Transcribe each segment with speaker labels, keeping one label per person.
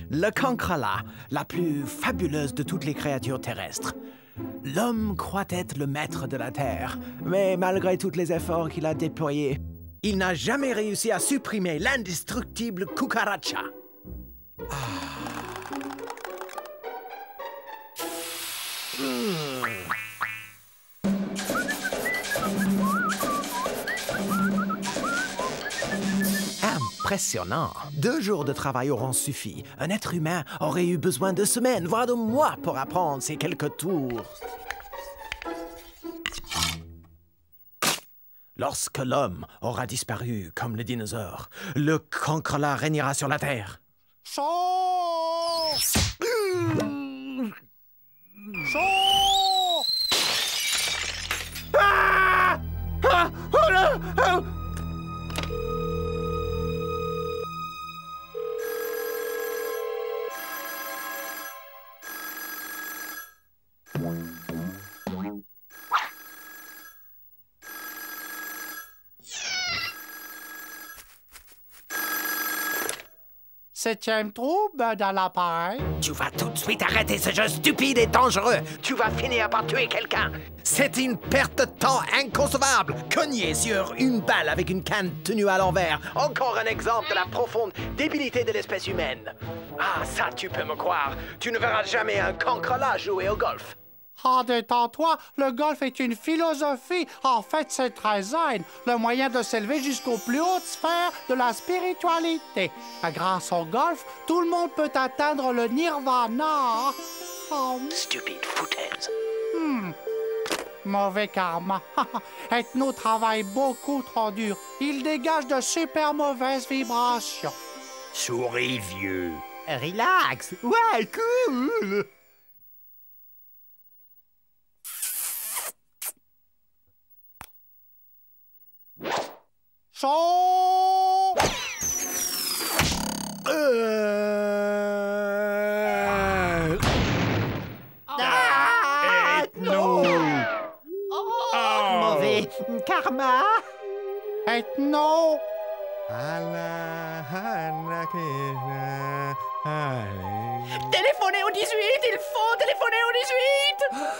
Speaker 1: Le cancrela, la plus fabuleuse de toutes les créatures terrestres. L'homme croit être le maître de la Terre, mais malgré tous les efforts qu'il a déployés, il n'a jamais réussi à supprimer l'indestructible cucaracha. Impressionnant. 2 jours de travail auront suffi. Un être humain aurait eu besoin de semaines, voire de mois pour apprendre ces quelques tours. Lorsque l'homme aura disparu comme le dinosaure, le cancrela régnera sur la Terre.
Speaker 2: Chaud! Chaud!
Speaker 1: Ah! Ah! Oh là! Oh!
Speaker 2: Septième trouble dans l'appareil.
Speaker 1: Tu vas tout de suite arrêter ce jeu stupide et dangereux. Tu vas finir par tuer quelqu'un. C'est une perte de temps inconcevable. Cogner sur une balle avec une canne tenue à l'envers. Encore un exemple de la profonde débilité de l'espèce humaine. Ah, ça, tu peux me croire. Tu ne verras jamais un cancrela jouer au golf.
Speaker 2: Ah, détends-toi, le golf est une philosophie. En fait, c'est très zen, le moyen de s'élever jusqu'aux plus hautes sphères de la spiritualité. Grâce au golf, tout le monde peut atteindre le nirvana. Oh.
Speaker 1: Stupide foutaise.
Speaker 2: Mauvais karma. Ethno travaille beaucoup trop dur. Il dégage de super mauvaises vibrations.
Speaker 3: Souris, vieux.
Speaker 4: Relax. Ouais, cool.
Speaker 2: Chaud!
Speaker 3: Ethno!
Speaker 4: Mauvais karma.
Speaker 2: Ethno!
Speaker 4: Téléphonez au 18, il faut téléphoner au 18.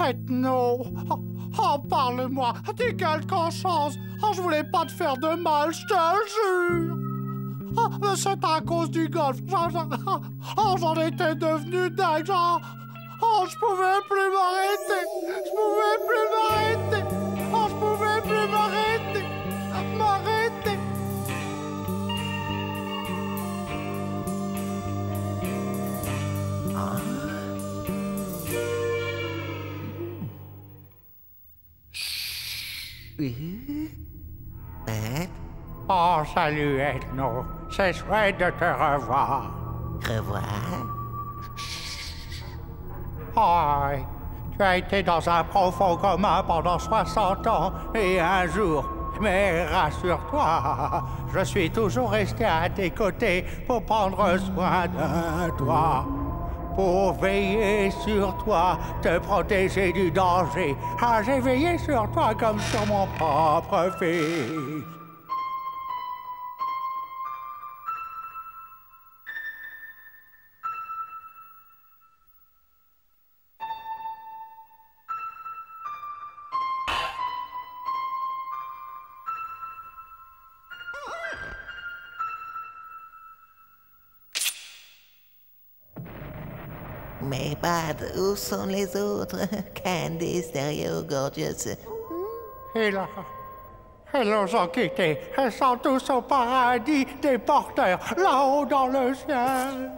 Speaker 2: Ethno! Oh, parle-moi! T'es quelque chose! Oh, je voulais pas te faire de mal, je te jure! Oh, mais c'est à cause du golf! J'en étais devenu dingue! Oh, je pouvais plus m'arrêter! Je pouvais plus m'arrêter! Oh, je pouvais plus m'arrêter! M'arrêter! Oh, salut, Ethno. C'est chouette de te revoir.
Speaker 4: Revoir.
Speaker 2: Oh, tu as été dans un profond coma pendant 60 ans et un jour. Mais rassure-toi, je suis toujours resté à tes côtés pour prendre soin de toi. Pour veiller sur toi, te protéger du danger. Ah, j'ai veillé sur toi comme sur mon propre fils.
Speaker 5: Mais Bad, où sont les autres? Candy, Stereo, Gorgeous.
Speaker 2: Ils nous ont quittés. Ils sont tous au paradis des porteurs, là-haut dans le ciel.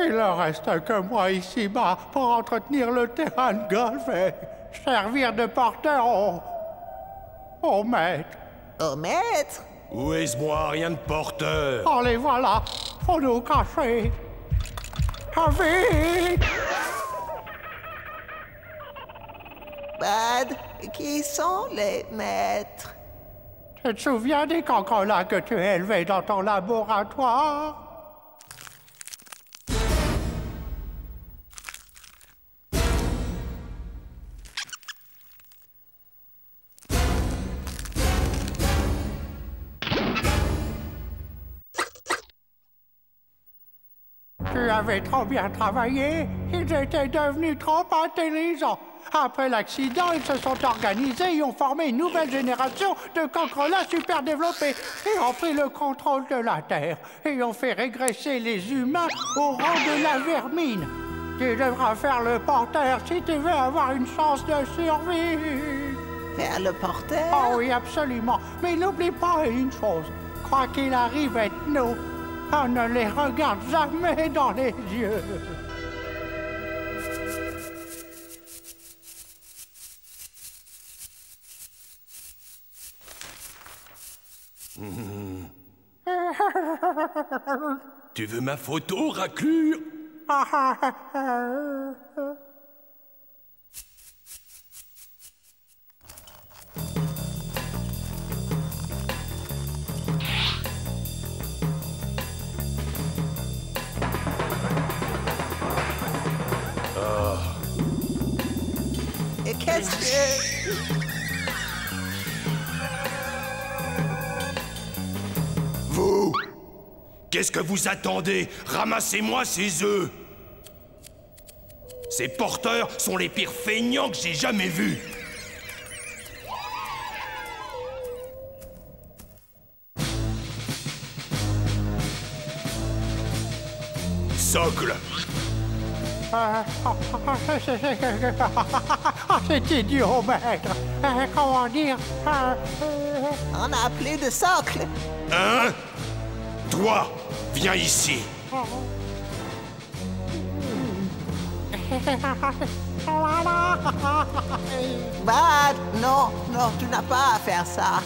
Speaker 2: Il ne reste que moi ici-bas pour entretenir le terrain de golf et servir de porteur au maître.
Speaker 5: Au maître?
Speaker 3: Où est-ce moi? Rien de porteur.
Speaker 2: Oh, les voilà. Faut nous cacher. Vite!
Speaker 5: Bad! Bad, qui sont les maîtres?
Speaker 2: Tu te souviens des cancrelats que tu as élevés dans ton laboratoire? Tu avais trop bien travaillé. Ils étaient devenus trop intelligents. Après l'accident, ils se sont organisés et ont formé une nouvelle génération de cancrelats super développés et ont pris le contrôle de la Terre et ont fait régresser les humains au rang de la vermine. Tu devras faire le porteur si tu veux avoir une chance de survie.
Speaker 5: Faire le porteur?
Speaker 2: Oh oui, absolument. Mais n'oublie pas une chose. Quoi qu'il arrive avec nous, on ne les regarde jamais dans les yeux.
Speaker 3: Tu veux ma photo, raclure?
Speaker 5: Et qu'est-ce que...
Speaker 3: Vous! Qu'est-ce que vous attendez? Ramassez-moi ces œufs! Ces porteurs sont les pires feignants que j'ai jamais vus! Socle!
Speaker 2: C'est idiot, maître. Comment dire?
Speaker 5: On a plus de socle.
Speaker 3: Hein? Toi, viens ici!
Speaker 5: Bad, non, non, tu n'as pas à faire ça.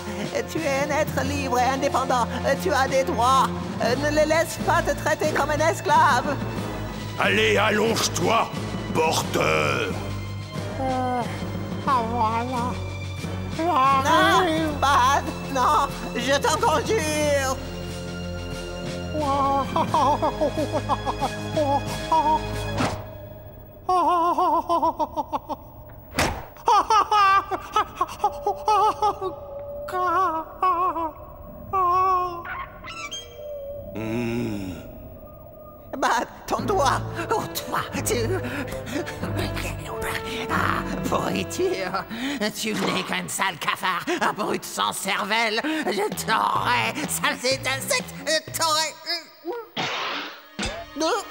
Speaker 5: Tu es un être libre et indépendant. Tu as des droits. Ne les laisse pas te traiter comme un esclave.
Speaker 3: Allez, allonge-toi, porteur!
Speaker 2: Voilà.
Speaker 5: Non, Bad, non, je t'en conjure. Bad, ton doigt. Oh, toi, tu...
Speaker 4: Ah, pourriture! Tu n'es qu'un sale cafard, un brute sans cervelle! Je t'aurais, saleté d'insecte, t'aurais...
Speaker 2: Non.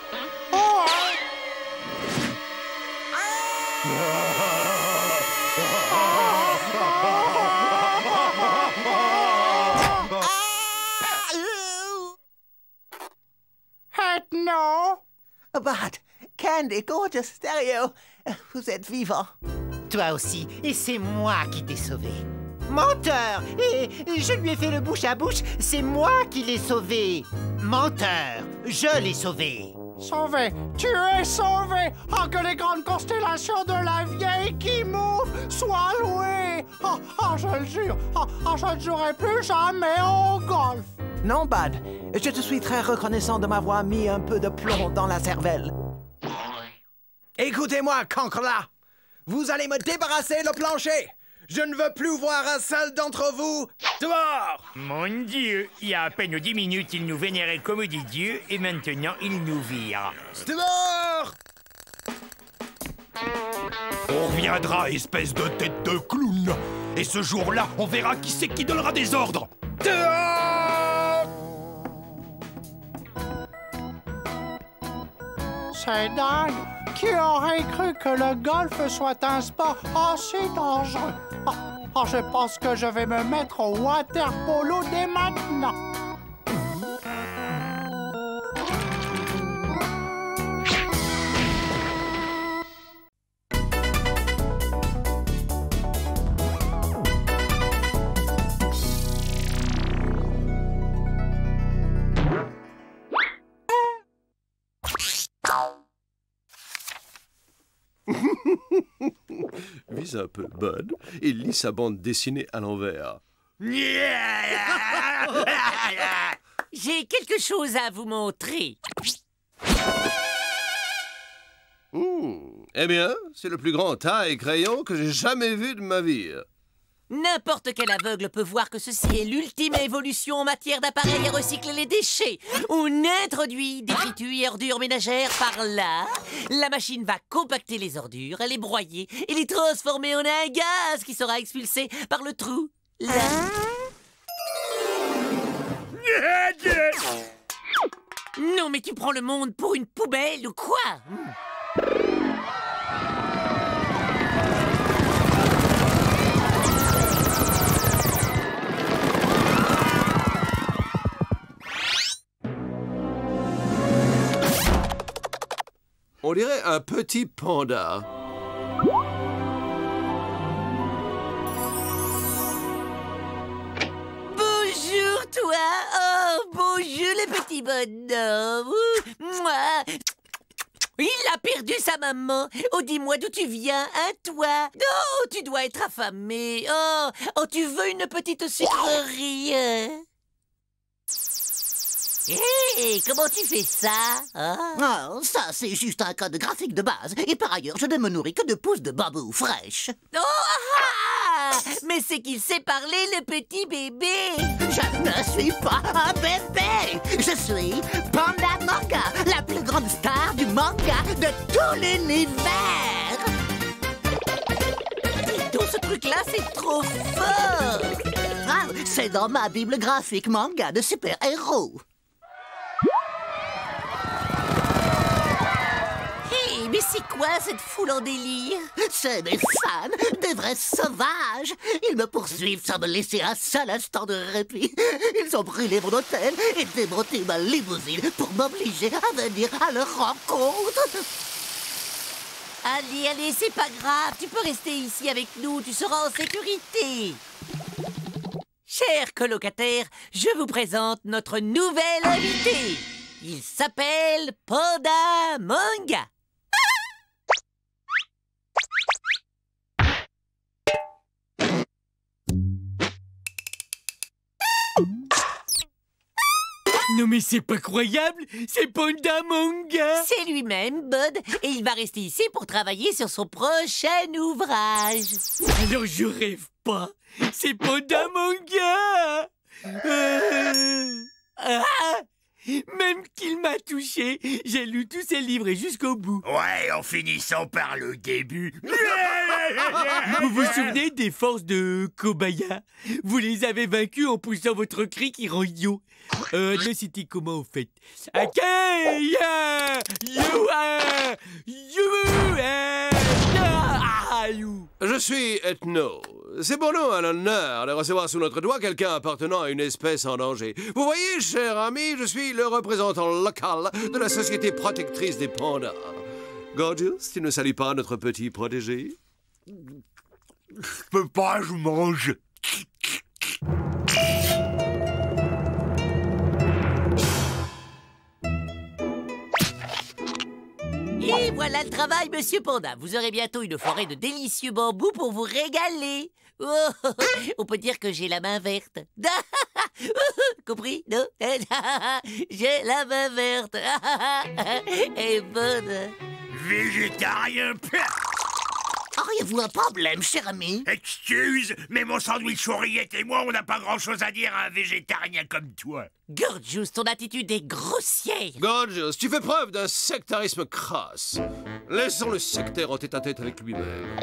Speaker 5: Bad, Candy, Gorgeous, Stereo, vous êtes vivants.
Speaker 4: Toi aussi, et c'est moi qui t'ai sauvé. Menteur! Et je lui ai fait le bouche à bouche, c'est moi qui l'ai sauvé. Menteur, je l'ai sauvé.
Speaker 2: Sauvé, tu es sauvé. Oh, que les grandes constellations de la vieille qui move soient louées. Oh, je le jure, je ne jouerai plus jamais au golf.
Speaker 1: Non, Bad, je te suis très reconnaissant de m'avoir mis un peu de plomb dans la cervelle. Écoutez-moi, cancrelats! Vous allez me débarrasser le plancher! Je ne veux plus voir un seul d'entre vous dehors!
Speaker 6: Mon Dieu, il y a à peine 10 minutes, il nous vénérait comme des dieux et maintenant il nous vire.
Speaker 1: Dehors!
Speaker 3: On reviendra, espèce de tête de clown! Et ce jour-là, on verra qui c'est qui donnera des ordres!
Speaker 1: Dehors!
Speaker 2: C'est dingue. Qui aurait cru que le golf soit un sport aussi dangereux? Je pense que je vais me mettre au water polo dès maintenant.
Speaker 7: Lis un peu, Bud. Il lit sa bande dessinée à l'envers.
Speaker 8: J'ai quelque chose à vous montrer.
Speaker 7: Eh bien, c'est le plus grand taille crayon que j'ai jamais vu de ma vie.
Speaker 8: N'importe quel aveugle peut voir que ceci est l'ultime évolution en matière d'appareils à recycler les déchets. On introduit des fritus et ordures ménagères par là. La machine va compacter les ordures, les broyer et les transformer en un gaz qui sera expulsé par le trou là. Non, mais tu prends le monde pour une poubelle ou quoi?
Speaker 7: On dirait un petit panda.
Speaker 8: Bonjour, toi. Oh, bonjour, le petit bonhomme. Moi. Il a perdu sa maman. Oh, dis-moi d'où tu viens, hein, toi? Oh, tu dois être affamé. Oh, tu veux une petite sucrerie? Hé, comment tu fais ça?
Speaker 9: Oh, ça, c'est juste un code graphique de base. Et par ailleurs, je ne me nourris que de pousses de bambou fraîches.
Speaker 8: Oh, ah! Mais c'est qu'il sait parler, le petit bébé.
Speaker 9: Je ne suis pas un bébé. Je suis Panda Manga, la plus grande star du manga de tout l'univers.
Speaker 8: Dis donc, ce truc-là, c'est trop fort.
Speaker 9: Ah, c'est dans ma bible graphique manga de super-héros.
Speaker 8: Mais c'est quoi cette foule en délire?
Speaker 9: C'est des fans, des vrais sauvages. Ils me poursuivent sans me laisser un seul instant de répit. Ils ont brûlé mon hôtel et démonté ma limousine pour m'obliger à venir à leur rencontre.
Speaker 8: Allez, allez, c'est pas grave. Tu peux rester ici avec nous. Tu seras en sécurité. Chers colocataires, je vous présente notre nouvel invité. Il s'appelle Panda Manga.
Speaker 6: Non mais c'est pas croyable, c'est Panda Manga.
Speaker 8: C'est lui-même, Bud, et il va rester ici pour travailler sur son prochain ouvrage.
Speaker 6: Alors je rêve pas, c'est Panda Manga. Même qu'il m'a touché, j'ai lu tous ses livres et jusqu'au bout.
Speaker 3: Ouais, en finissant par le début.
Speaker 6: Vous vous souvenez des forces de Kobaya? Vous les avez vaincus en poussant votre cri qui rend yo. C'était comment au fait?
Speaker 7: Je suis Ethno. C'est pour nous un honneur de recevoir sous notre doigt quelqu'un appartenant à une espèce en danger. Vous voyez, cher ami, je suis le représentant local de la Société protectrice des pandas. Gorgeous, tu ne salues pas notre petit protégé?
Speaker 3: Je peux pas, je mange.
Speaker 8: Et voilà le travail, monsieur Panda. Vous aurez bientôt une forêt de délicieux bambous pour vous régaler. Oh, on peut dire que j'ai la main verte. Compris, non? J'ai la main verte. Et bonne.
Speaker 3: Végétarien.
Speaker 9: Auriez-vous un problème, cher ami?
Speaker 3: Excuse, mais mon sandwich oreillette et moi, on n'a pas grand-chose à dire à un végétarien comme toi.
Speaker 8: Gorgeous, ton attitude est grossière.
Speaker 7: Gorgeous, tu fais preuve d'un sectarisme crasse. Laissons le sectaire en tête-à-tête avec lui-même.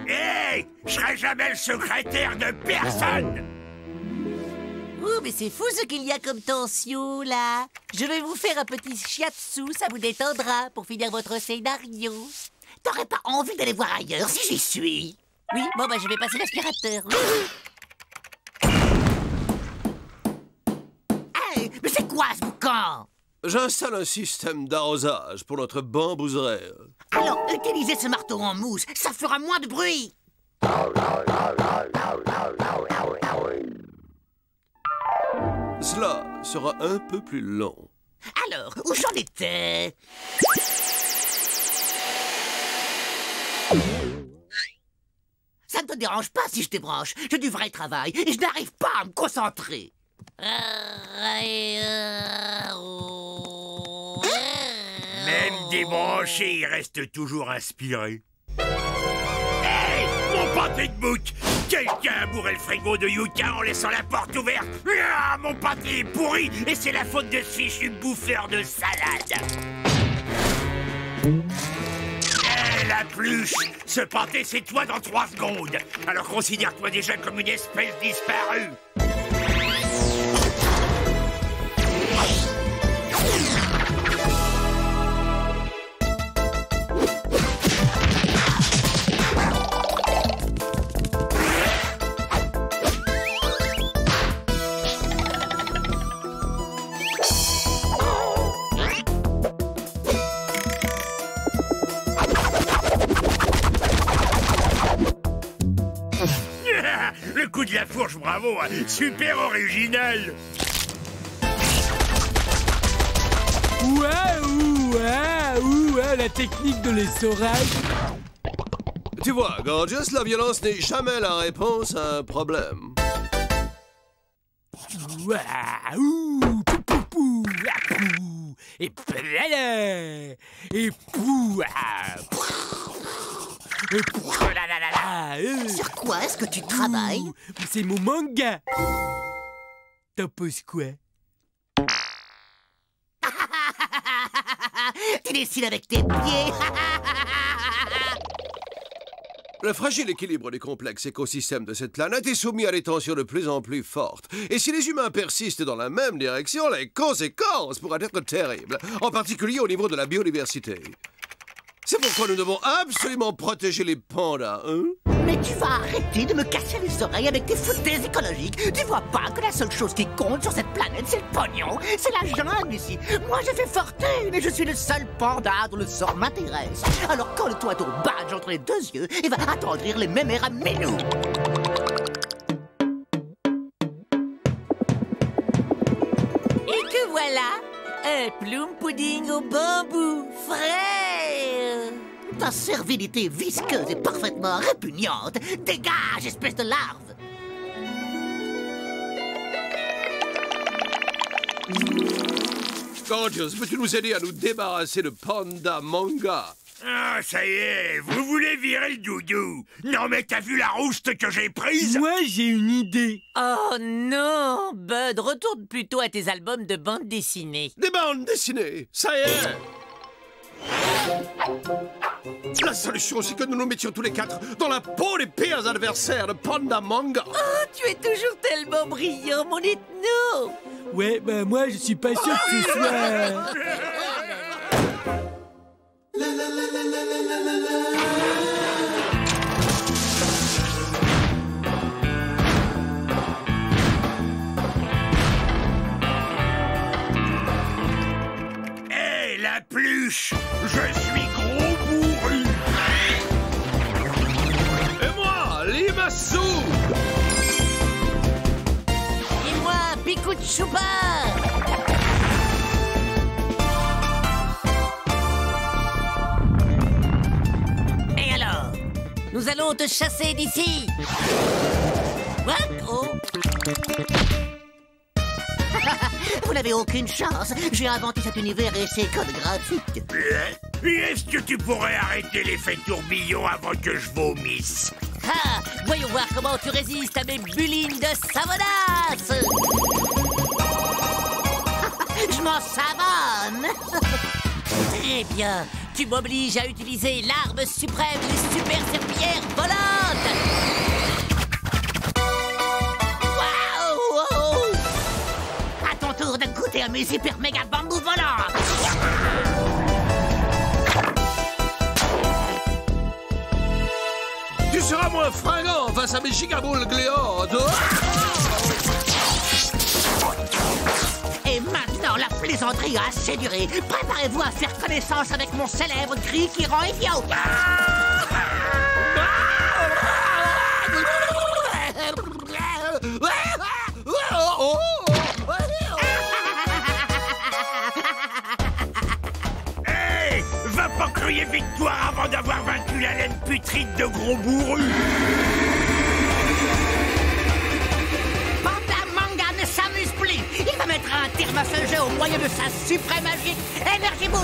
Speaker 3: Hé, je serai jamais le secrétaire de personne.
Speaker 8: Oh, mais c'est fou ce qu'il y a comme tension, là. Je vais vous faire un petit shiatsu, ça vous détendra pour finir votre scénario.
Speaker 9: T'aurais pas envie d'aller voir ailleurs si j'y suis?
Speaker 8: Oui, bon, bah je vais passer l'aspirateur.
Speaker 9: Hey, mais c'est quoi ce boucan?
Speaker 7: J'installe un système d'arrosage pour notre bambouseraie.
Speaker 9: Alors, utilisez ce marteau en mousse, ça fera moins de bruit.
Speaker 7: Cela sera un peu plus long.
Speaker 9: Alors, où j'en étais? te dérange pas si je débranche. J'ai du vrai travail et je n'arrive pas à me concentrer.
Speaker 3: Même débranché, il reste toujours inspiré. Hey, mon pâté de bouc! Quelqu'un a bourré le frigo de Yuka en laissant la porte ouverte. Ah, mon pâté est pourri et c'est la faute de ce fichu bouffeur de salade. Hé, la pluche! Ce pâté, c'est toi dans 3 secondes. Alors considère-toi déjà comme une espèce disparue. Le coup de la fourche, bravo, hein. Super original.
Speaker 6: Waouh, la technique de l'essorage.
Speaker 7: Tu vois, Gorgeous, la violence n'est jamais la réponse à un problème.
Speaker 6: Waouh, pou, pou, pou, ah, pou, et plala, et pou, ah, et pou, la, la, la, la,
Speaker 9: Sur quoi est-ce que tu travailles?
Speaker 6: C'est mon manga. T'en penses quoi?
Speaker 9: Tu dessines avec tes pieds.
Speaker 7: Le fragile équilibre des complexes écosystèmes de cette planète est soumis à des tensions de plus en plus fortes. Et si les humains persistent dans la même direction, les conséquences pourraient être terribles, en particulier au niveau de la biodiversité. C'est pourquoi nous devons absolument protéger les pandas, hein?
Speaker 9: Mais tu vas arrêter de me casser les oreilles avec tes foutaises écologiques. Tu vois pas que la seule chose qui compte sur cette planète, c'est le pognon? C'est la jungle ici. Moi, j'ai fait fortune et je suis le seul panda dont le sort m'intéresse. Alors colle-toi ton badge entre les 2 yeux et va attendrir les mémères à Minou.
Speaker 8: Et que voilà, un plum pudding au bambou, frais.
Speaker 9: Ta servilité visqueuse est parfaitement répugnante. Dégage, espèce de larve!
Speaker 7: Gorgeous, peux-tu nous aider à nous débarrasser de Panda Manga?
Speaker 3: Ah, ça y est, vous voulez virer le doudou? Non mais t'as vu la rouste que j'ai prise?
Speaker 6: Moi, j'ai une idée.
Speaker 8: Oh non, Bud, retourne plutôt à tes albums de bande dessinée.
Speaker 7: Des bandes dessinées, ça y est! La solution, c'est que nous nous mettions tous les 4 dans la peau des pires adversaires de Panda Manga.
Speaker 8: Oh, tu es toujours tellement brillant, mon ethno.
Speaker 6: Ouais, bah moi, je suis pas sûr que ce soit...
Speaker 3: Hé, la pluche! Je suis gros bourru!
Speaker 7: Et moi, Limassou!
Speaker 8: Et moi, Picou de Choupa. Et alors? Nous allons te chasser d'ici. What? Oh.
Speaker 9: Vous n'avez aucune chance. J'ai inventé cet univers et ses codes graphiques.
Speaker 3: Est-ce que tu pourrais arrêter l'effet tourbillon avant que je vomisse?
Speaker 8: Ah, voyons voir comment tu résistes à mes bulines de savonnasse.
Speaker 9: Je m'en savonne.
Speaker 8: Très bien. Tu m'obliges à utiliser l'arme suprême des super serpillères volantes.
Speaker 9: Waouh! À ton tour de goûter à mes hyper méga bambous volants.
Speaker 7: Tu seras moins fringant face à mes gigaboules gléantes.
Speaker 9: Et maintenant, la plaisanterie a assez duré. Préparez-vous à faire connaissance avec mon célèbre cri qui rend idiot.
Speaker 3: Hé! Va pas crier victoire avant d'avoir vaincu la laine putride de gros bourru!
Speaker 4: suprême magique, Energy Boule.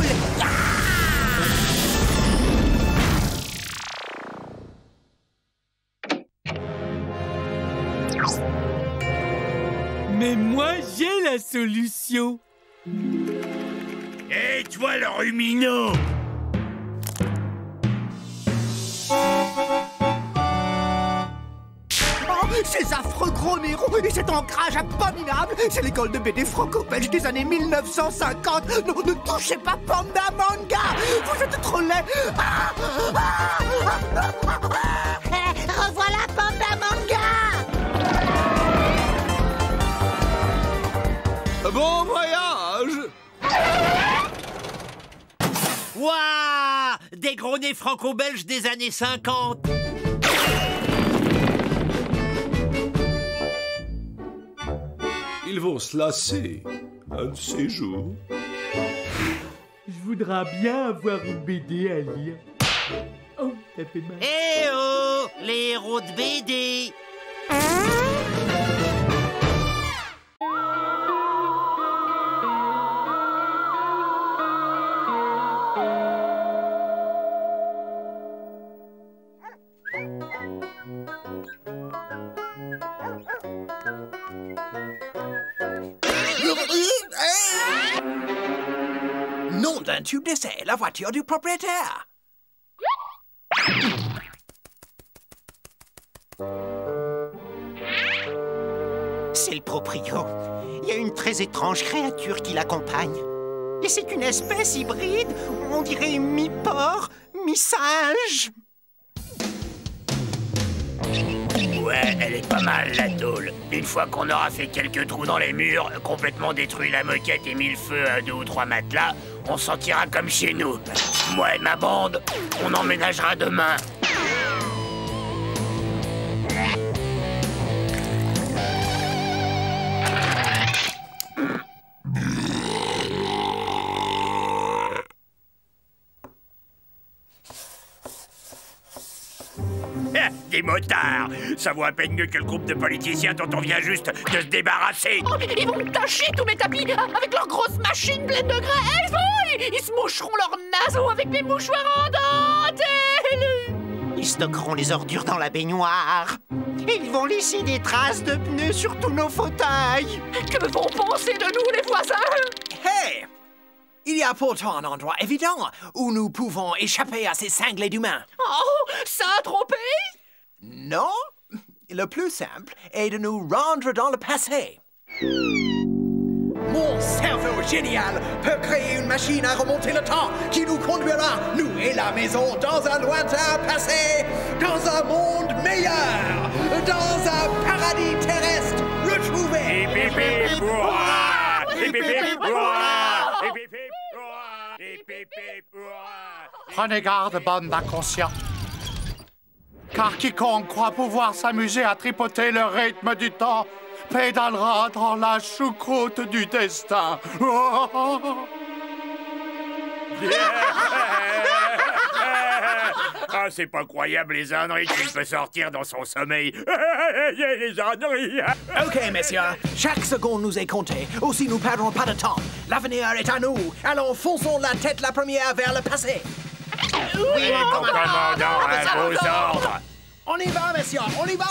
Speaker 6: Mais moi, j'ai la solution.
Speaker 3: Et toi, le rumino!
Speaker 2: Ces affreux gros Nero et cet ancrage abominable, c'est l'école de BD franco-belge des années 1950. Non, ne touchez pas Panda Manga. Vous êtes trop laid.
Speaker 9: Revoilà Panda Manga.
Speaker 7: Bon voyage!
Speaker 4: Waouh! Des gros nez franco-belges des années 50.
Speaker 7: Ils vont se lasser un de ces jours.
Speaker 6: Je voudrais bien avoir une BD à lire. Oh, ça fait mal.
Speaker 4: Eh oh! Les héros de BD.
Speaker 1: Nom d'un tube d'essai, la voiture du propriétaire.
Speaker 4: C'est le proprio. Il y a une très étrange créature qui l'accompagne. Et c'est une espèce hybride, on dirait mi-porc, mi-singe.
Speaker 3: Ouais, elle est pas mal, la tôle. Une fois qu'on aura fait quelques trous dans les murs, complètement détruit la moquette et mis le feu à 2 ou 3 matelas, on s'en tirera comme chez nous. Moi et ma bande, on emménagera demain. Des motards! Ça vaut à peine mieux que le groupe de politiciens dont on vient juste de se débarrasser!
Speaker 10: Oh, ils vont tâcher tous mes tapis avec leurs grosses machines pleines de graisse! Oh, ils se moucheront leurs naseaux avec des mouchoirs en dentelle!
Speaker 4: Ils stockeront les ordures dans la baignoire. Et ils vont laisser des traces de pneus sur tous nos fauteuils.
Speaker 10: Que vont penser de nous, les voisins?
Speaker 1: Hey! Il y a pourtant un endroit évident où nous pouvons échapper à ces cinglés d'humains.
Speaker 10: Oh, Saint-Tropez?
Speaker 1: Non, le plus simple est de nous rendre dans le passé. Mon cerveau génial peut créer une machine à remonter le temps qui nous conduira, nous et la maison, dans un lointain passé, dans un monde meilleur, dans un paradis terrestre retrouvé.
Speaker 2: Prenez garde, bande d'inconscients. Car quiconque croit pouvoir s'amuser à tripoter le rythme du temps pédalera dans la choucroute du destin.
Speaker 3: Ah, c'est pas croyable les âneries qu'il peut sortir dans son sommeil. Les âneries.
Speaker 1: Ok, messieurs, chaque seconde nous est comptée. Aussi, nous perdrons pas de temps. L'avenir est à nous. Alors, fonçons la tête la première vers le passé.
Speaker 3: Oui, mon commandant, à vos ordres.
Speaker 1: On y va, messieurs, on y va.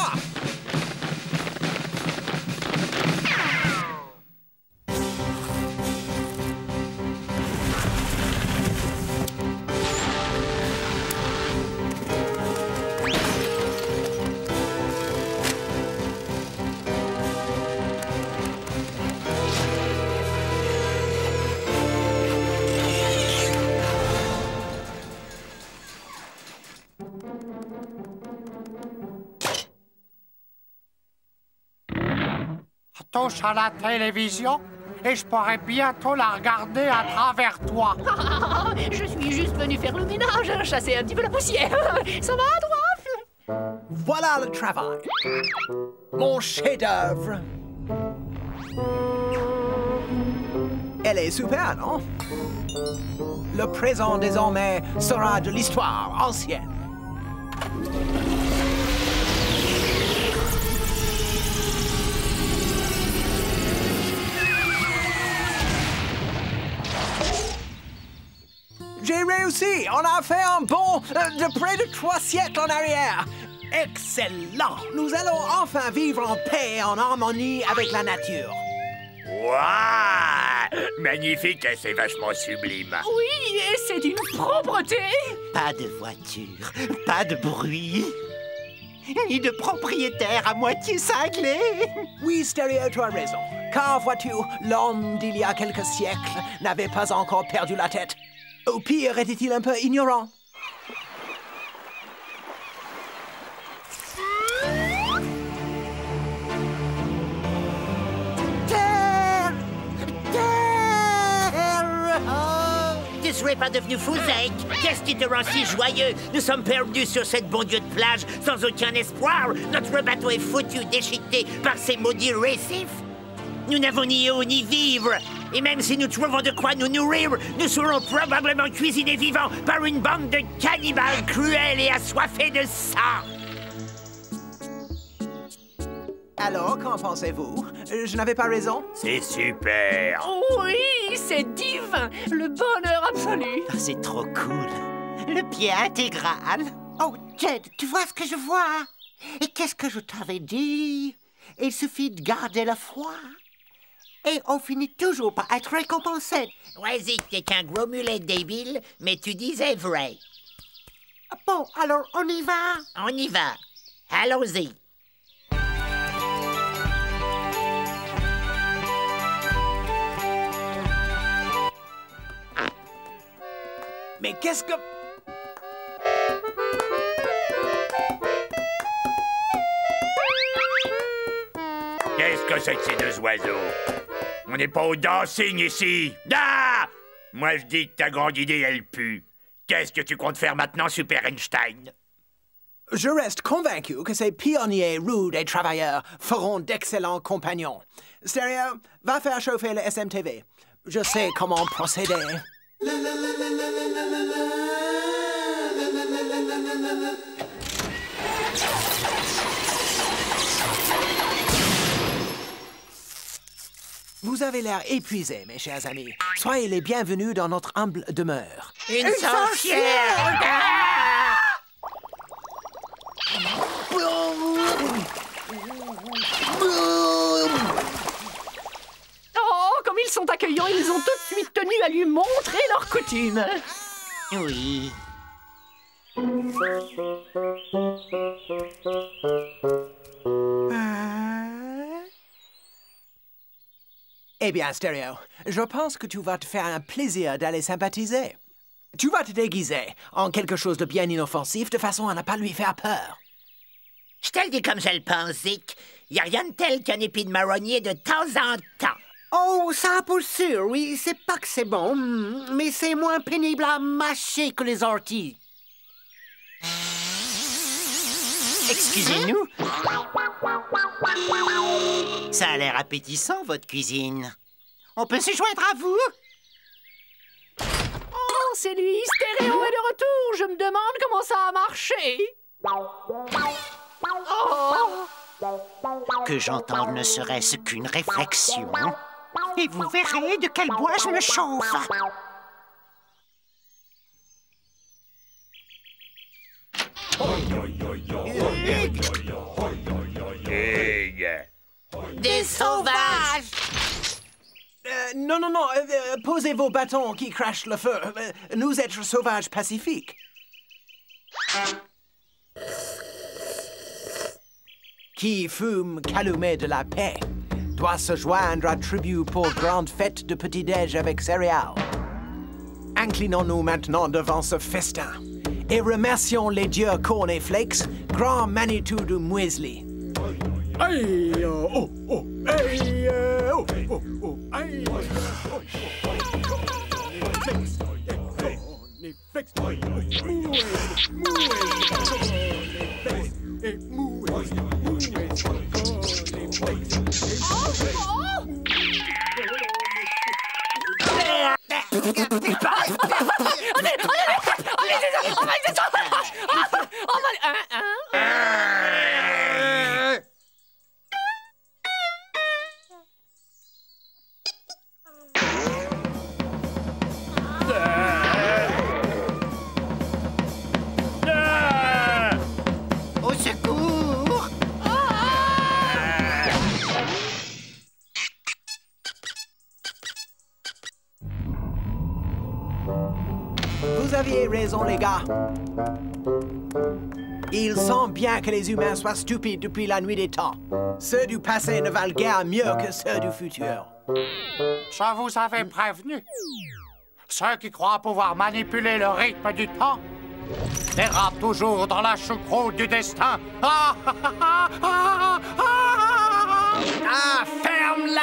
Speaker 2: Touche à la télévision et je pourrais bientôt la regarder à travers toi.
Speaker 10: Je suis juste venu faire le ménage, chasser un petit peu la poussière. Ça va, toi?
Speaker 1: Voilà le travail. Mon chef-d'œuvre. Elle est super, non? Le présent, désormais, sera de l'histoire ancienne. J'ai réussi! On a fait un bond de près de 3 siècles en arrière! Excellent! Nous allons enfin vivre en paix et en harmonie avec la nature.
Speaker 3: Waouh! Magnifique, et c'est vachement sublime.
Speaker 10: Oui, et c'est d'une propreté.
Speaker 4: Pas de voiture, pas de bruit, ni de propriétaire à moitié cinglé.
Speaker 1: Oui, Stéréo, tu as raison. Car, vois-tu, l'homme d'il y a quelques siècles n'avait pas encore perdu la tête. Au pire, était-il un peu ignorant.
Speaker 9: Tu serais pas devenu fou, Zach? Qu'est-ce qui te rend si joyeux? Nous sommes perdus sur cette bon Dieu de plage, sans aucun espoir. Notre bateau est foutu, déchiqueté par ces maudits récifs. Nous n'avons ni eau ni vivre. Et même si nous trouvons de quoi nous nourrir, nous serons probablement cuisinés vivants par une bande de cannibales cruels et assoiffés de sang.
Speaker 1: Alors, qu'en pensez-vous? Je n'avais pas raison?
Speaker 3: C'est super.
Speaker 10: Oui, c'est divin. Le bonheur absolu.
Speaker 4: Ah, c'est trop cool. Le pied intégral.
Speaker 5: Oh, Jed, tu vois ce que je vois? Et qu'est-ce que je t'avais dit? Il suffit de garder la foi. Et on finit toujours par être récompensé.
Speaker 9: Ouais, Zeke, t'es qu'un gros mulet débile, mais tu disais vrai.
Speaker 5: Bon, alors on y va?
Speaker 9: On y va. Allons-y.
Speaker 1: Mais qu'est-ce que...
Speaker 3: Qu'est-ce que c'est que ces deux oiseaux? On n'est pas au dancing ici. Ah! Moi, je dis que ta grande idée, elle pue. Qu'est-ce que tu comptes faire maintenant, Super Einstein?
Speaker 1: Je reste convaincu que ces pionniers rudes et travailleurs feront d'excellents compagnons. Stéréo, va faire chauffer le SMTV. Je sais comment procéder. Vous avez l'air épuisés, mes chers amis. Soyez les bienvenus dans notre humble demeure.
Speaker 9: Une sorcière!
Speaker 10: Oh, comme ils sont accueillants, ils ont tout de suite tenu à lui montrer leurs coutumes.
Speaker 4: Oui.
Speaker 1: Eh bien, Stéréo, je pense que tu vas te faire un plaisir d'aller sympathiser. Tu vas te déguiser en quelque chose de bien inoffensif de façon à ne pas lui faire peur.
Speaker 9: Je te le dis comme je le pense, Zeke. Y a rien de tel qu'un épi de marronnier de temps en temps.
Speaker 5: Oh, ça pour sûr, oui, c'est pas que c'est bon, mais c'est moins pénible à mâcher que les orties.
Speaker 4: Excusez-nous. Ça a l'air appétissant, votre cuisine. On peut se joindre à vous?
Speaker 10: Oh, c'est lui, Stéréo est de retour. Je me demande comment ça a marché. Oh.
Speaker 4: Que j'entende ne serait-ce qu'une réflexion. Et vous verrez de quel bois je me chauffe.
Speaker 9: Des sauvages!
Speaker 1: Non, posez vos bâtons qui crachent le feu. Nous êtres sauvages pacifiques. Qui fume calumet de la paix doit se joindre à tribu pour grande fête de petit-déj avec céréales. Inclinons-nous maintenant devant ce festin et remercions les dieux Cornflakes, grand Manitou du muesli.
Speaker 6: Aïe, oh, oh, aïe, oh, oh, oh, aïe,
Speaker 1: aviez raison, les gars. Il semble bien que les humains soient stupides depuis la nuit des temps. Ceux du passé ne valent guère mieux que ceux du futur.
Speaker 2: Je vous avais prévenu. Ceux qui croient pouvoir manipuler le rythme du temps dérapent toujours dans la choucroute du destin. Ah,
Speaker 1: ferme-la!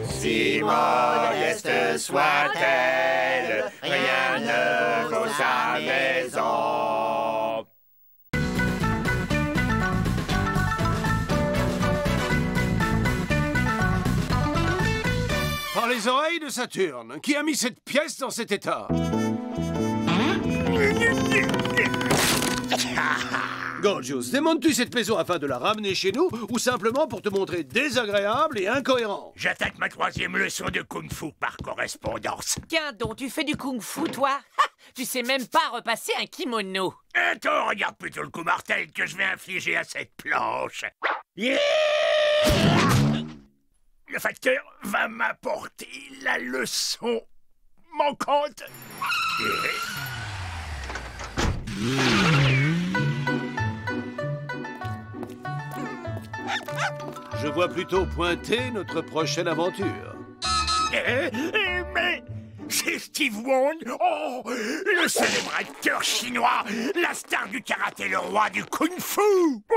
Speaker 2: Si modeste soit-elle, rien ne vaut sa maison.
Speaker 7: Par les oreilles de Saturne, qui a mis cette pièce dans cet état? Gorgios, démontes-tu cette maison afin de la ramener chez nous ou simplement pour te montrer désagréable et incohérent?
Speaker 3: J'attaque ma 3e leçon de kung-fu par correspondance.
Speaker 8: Tiens donc, tu fais du kung-fu, toi? Tu sais même pas repasser un kimono.
Speaker 3: Attends, regarde plutôt le coup mortel que je vais infliger à cette planche. Le facteur va m'apporter la leçon manquante.
Speaker 7: Je vois plutôt pointer notre prochaine aventure.
Speaker 3: Mais c'est Steve Wong, oh, le célèbre acteur chinois, la star du karaté, le roi du kung-fu.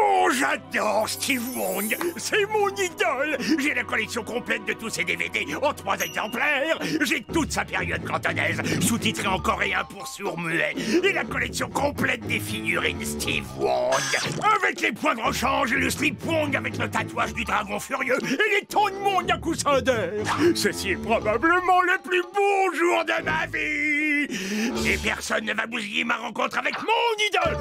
Speaker 3: Oh, j'adore Steve Wong, c'est mon idole. J'ai la collection complète de tous ses DVD en 3 exemplaires. J'ai toute sa période cantonaise, sous-titrée en coréen pour sourds-muets. Et la collection complète des figurines Steve Wong. Avec les points de rechange et le slip Wong avec le tatouage du dragon furieux et les tons de monde à coussin d'air. Ceci est probablement le plus beau jour de ma vie. Et personne ne va bousiller ma rencontre avec mon idole.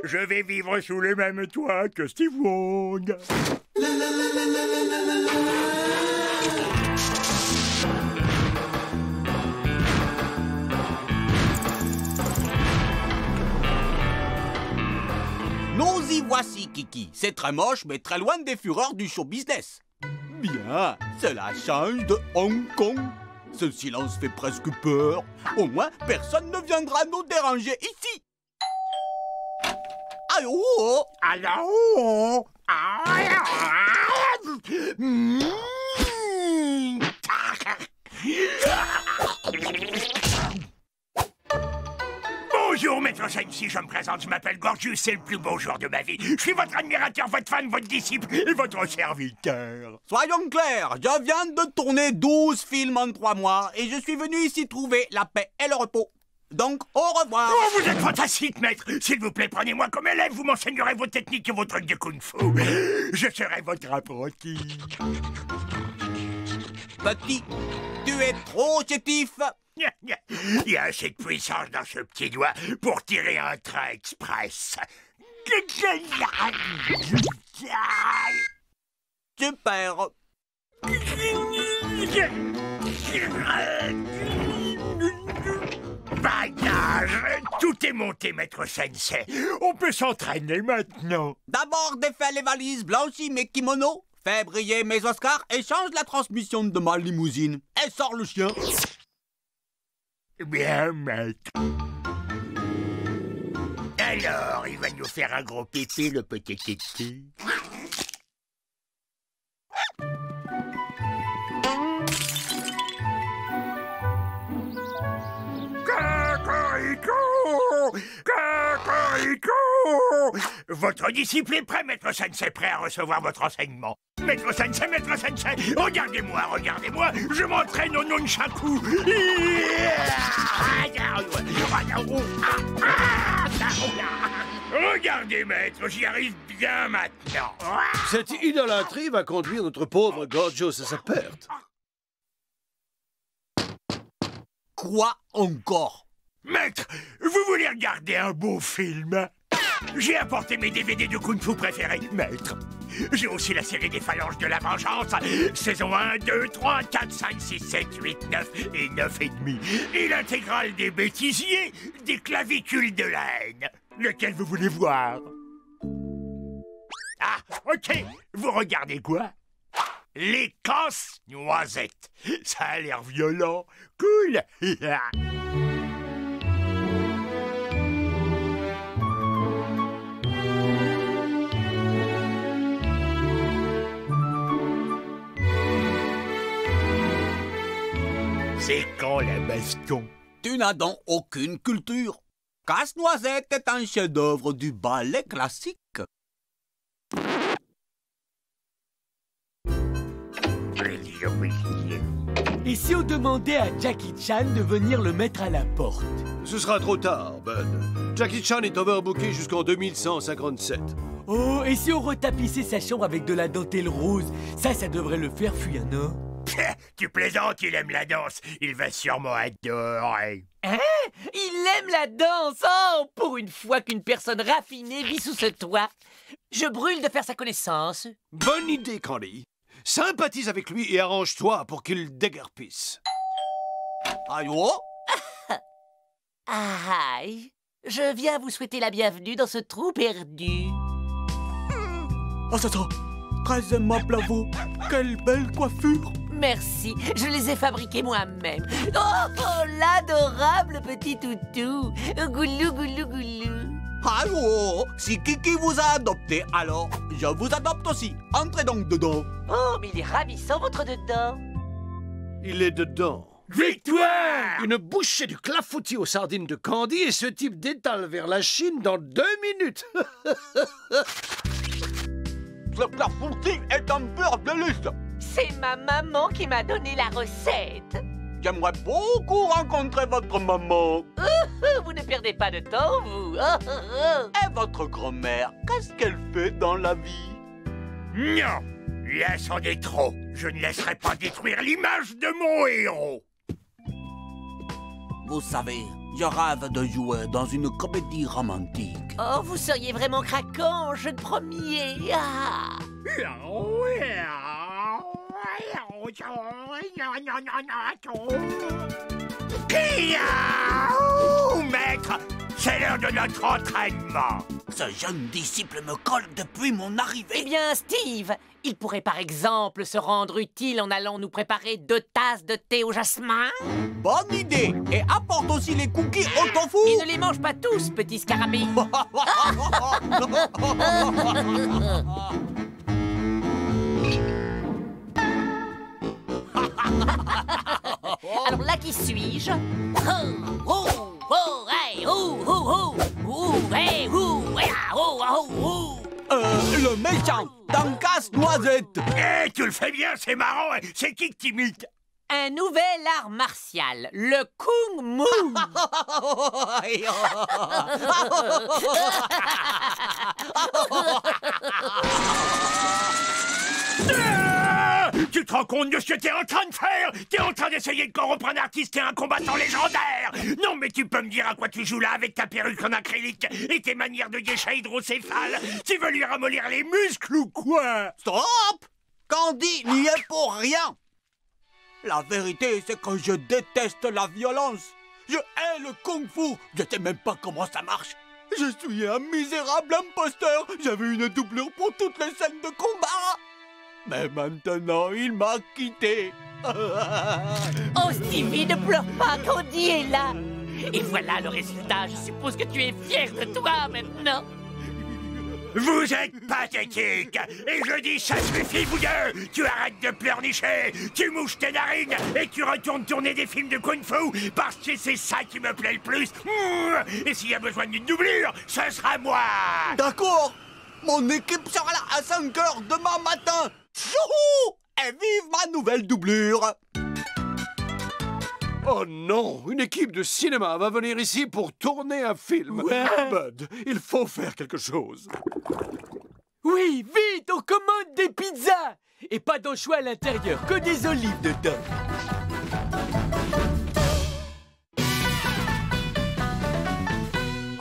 Speaker 3: Je vais vivre sous le même toit que Steve Wong.
Speaker 11: Nous y voici, Kiki. C'est très moche, mais très loin des fureurs du show business. Bien, cela change de Hong Kong. Ce silence fait presque peur. Au moins, personne ne viendra nous déranger ici. Allô?
Speaker 3: Allô? Bonjour, maître Sensei, je me présente, je m'appelle Gorgius, c'est le plus beau jour de ma vie. Je suis votre admirateur, votre fan, votre disciple et votre serviteur.
Speaker 11: Soyons clairs, je viens de tourner 12 films en 3 mois et je suis venu ici trouver la paix et le repos. Donc, au revoir.
Speaker 3: Oh, vous êtes fantastique, maître. S'il vous plaît, prenez-moi comme élève, vous m'enseignerez vos techniques et vos trucs de kung-fu. Je serai votre apprenti.
Speaker 11: Petit, tu es trop chétif.
Speaker 3: Il y a assez de puissance dans ce petit doigt pour tirer un train express.
Speaker 11: Super.
Speaker 3: Bagage, tout est monté, maître Sensei. On peut s'entraîner maintenant.
Speaker 11: D'abord, défais les valises, blanchis mes kimonos, fais briller mes Oscars et change la transmission de ma limousine. Et sors le chien.
Speaker 3: Bien, maître. Alors, il va nous faire un gros pipi, le petit Kiki. Cocorico! Votre disciple est prêt, maître Sensei, prêt à recevoir votre enseignement. Maître Sensei, regardez-moi, regardez-moi, je m'entraîne au nunchaku. Regardez, maître, j'y arrive bien maintenant.
Speaker 7: Cette idolâtrie va conduire notre pauvre Gorgios à sa perte.
Speaker 11: Quoi encore?
Speaker 3: Maître, vous voulez regarder un beau film? J'ai apporté mes DVD de kung-fu préférés, maître. J'ai aussi la série des phalanges de la vengeance, saison 1, 2, 3, 4, 5, 6, 7, 8, 9 et 9 et demi. Et l'intégrale des bêtisiers, des clavicules de la haine. Lequel vous voulez voir? Ah, ok. Vous regardez quoi? Les casse-noisettes. Ça a l'air violent. Cool. C'est quand la baston?
Speaker 11: Tu n'as donc aucune culture. Casse-Noisette est un chef-d'œuvre du ballet classique.
Speaker 6: Et si on demandait à Jackie Chan de venir le mettre à la porte?
Speaker 7: Ce sera trop tard, Bud. Jackie Chan est overbooké jusqu'en 2157.
Speaker 6: Oh, et si on retapissait sa chambre avec de la dentelle rose? Ça devrait le faire fuir, non?
Speaker 3: Tu plaisantes, il aime la danse. Il va sûrement adorer.
Speaker 8: Hein? Il aime la danse! Oh, pour une fois qu'une personne raffinée vit sous ce toit. Je brûle de faire sa connaissance.
Speaker 7: Bonne idée, Candy. Sympathise avec lui et arrange-toi pour qu'il déguerpisse.
Speaker 11: Allô?
Speaker 8: Aïe! Je viens vous souhaiter la bienvenue dans ce trou perdu.
Speaker 11: Oh, ça, très aimable à vous. Quelle belle coiffure.
Speaker 8: Merci, je les ai fabriqués moi-même. Oh, l'adorable petit toutou. Goulou, goulou, goulou.
Speaker 11: Allô? Si Kiki vous a adopté, alors je vous adopte aussi. Entrez donc dedans.
Speaker 8: Oh, mais il est ravissant, votre dedans.
Speaker 7: Il est dedans.
Speaker 3: Victoire!
Speaker 7: Une bouchée du clafoutis aux sardines de Candy et ce type détale vers la Chine dans 2 minutes.
Speaker 11: Ce clafoutis est un pur délice.
Speaker 8: C'est ma maman qui m'a donné la recette.
Speaker 11: J'aimerais beaucoup rencontrer votre maman.
Speaker 8: Vous ne perdez pas de temps, vous.
Speaker 11: Et votre grand-mère, qu'est-ce qu'elle fait dans la vie?
Speaker 3: Non, là c'en est trop. Je ne laisserai pas détruire l'image de mon héros.
Speaker 11: Vous savez, je rêve de jouer dans une comédie romantique.
Speaker 8: Oh, vous seriez vraiment craquant, je te promets. Ah.
Speaker 3: Maître, c'est l'heure de notre entraînement.
Speaker 11: Ce jeune disciple me colle depuis mon arrivée.
Speaker 8: Eh bien, Steve, il pourrait par exemple se rendre utile en allant nous préparer 2 tasses de thé au jasmin.
Speaker 11: Bonne idée. Et apporte aussi les cookies au tofu.
Speaker 8: Et ne les mange pas tous, petit scarabée. Alors là, qui suis-je?
Speaker 11: Le méchant dans Casse-Noisette.
Speaker 3: Eh, tu le fais bien, c'est marrant. C'est qui que t'imites?
Speaker 8: Un nouvel art martial, le Kung Mu.
Speaker 3: Tu te rends compte de ce que t'es en train de faire? T'es en train d'essayer de corrompre un artiste et un combattant légendaire. Non, mais tu peux me dire à quoi tu joues là avec ta perruque en acrylique et tes manières de geisha hydrocéphale? Tu veux lui ramollir les muscles ou quoi?
Speaker 11: Stop! Candy n'y est pour rien. La vérité, c'est que je déteste la violence. Je hais le kung-fu. Je sais même pas comment ça marche. Je suis un misérable imposteur. J'avais une doublure pour toutes les scènes de combat. Mais maintenant, il m'a quitté.
Speaker 8: Oh, Stevie, ne pleure pas, Candy est là. Et voilà le résultat. Je suppose que tu es fier de toi maintenant.
Speaker 3: Vous êtes pathétique. Et je dis, ça suffit, vous deux. Tu arrêtes de pleurnicher. Tu mouches tes narines et tu retournes tourner des films de kung-fu parce que c'est ça qui me plaît le plus. Et s'il y a besoin d'une doublure, ce sera moi.
Speaker 11: D'accord. Mon équipe sera là à 5 h demain matin. Youhou! Et vive ma nouvelle doublure!
Speaker 7: Oh non! Une équipe de cinéma va venir ici pour tourner un film.
Speaker 6: Ouais.
Speaker 7: Bud, il faut faire quelque chose.
Speaker 6: Oui, vite, on commande des pizzas. Et pas d'anchois à l'intérieur, que des olives dedans.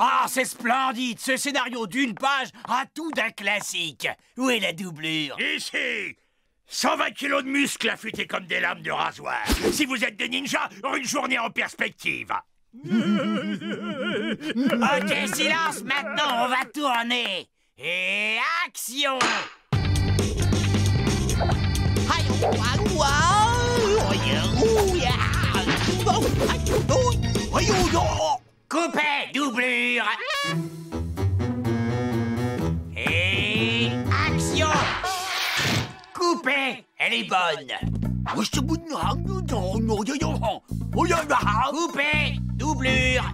Speaker 3: Ah,
Speaker 6: c'est splendide. Ce scénario d'une page a tout d'un classique. Où est la doublure?
Speaker 3: Ici 120 kilos de muscles affûtés comme des lames de rasoir. Si vous êtes des ninjas, une journée en perspective.
Speaker 6: Ok, silence, maintenant on va tourner. Et action! Coupez, doublure! Et action! Coupez, elle est bonne. Coupez, doublure!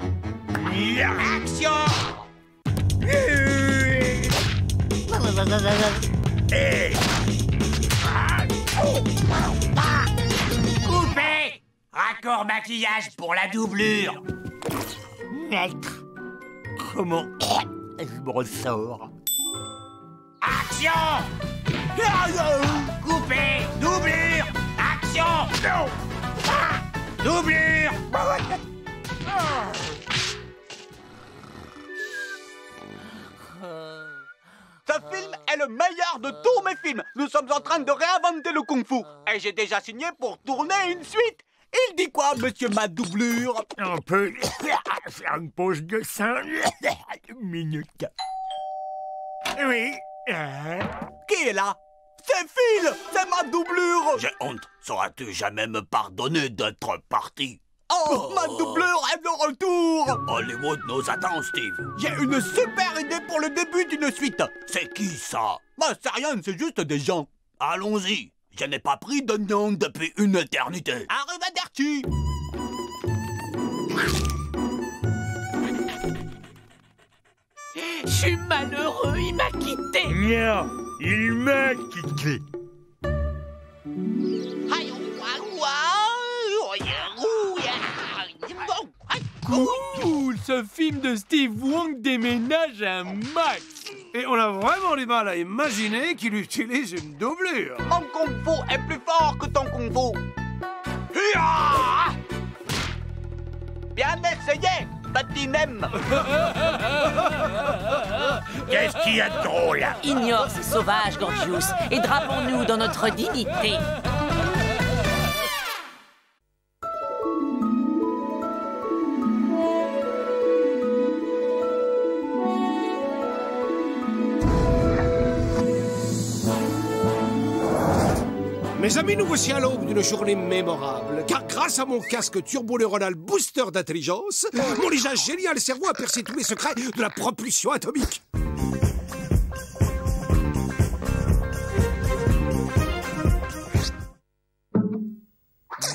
Speaker 6: Action! Coupez! Raccord maquillage pour la doublure. Maître, comment je me ressors? Action! Coupez! Doublure! Action! Doublure!
Speaker 11: Ce film est le meilleur de tous mes films. Nous sommes en train de réinventer le kung-fu. Et j'ai déjà signé pour tourner une suite. Il dit quoi, monsieur ma doublure?
Speaker 3: On peut faire une pause de 5 minutes. Oui.
Speaker 11: Qui est là? C'est Phil! C'est ma doublure! J'ai honte. Sauras-tu jamais me pardonner d'être parti? Oh, ma doublure est de retour! Hollywood nous attend, Steve. J'ai une super idée pour le début d'une suite. C'est qui ça? Bah, c'est rien, c'est juste des gens. Allons-y. Je n'ai pas pris de nom depuis une éternité. Arrivederci!
Speaker 10: Je suis malheureux, il m'a quitté.
Speaker 3: Non, il m'a quitté.
Speaker 6: Cool, ce film de Steve Wong déménage un max.
Speaker 7: Et on a vraiment du mal à imaginer qu'il utilise une doublure.
Speaker 11: Mon kung-fu est plus fort que ton kung-fu. Bien essayé, petit nem.
Speaker 3: Qu'est-ce qu'il y a de drôle?
Speaker 8: Ignore ces sauvages, Gorgius, et drapons-nous dans notre dignité.
Speaker 7: Mes amis, nous voici à l'aube d'une journée mémorable, car grâce à mon casque turbo-neuronal booster d'intelligence, mon déjà génial cerveau a percé tous les secrets de la propulsion atomique.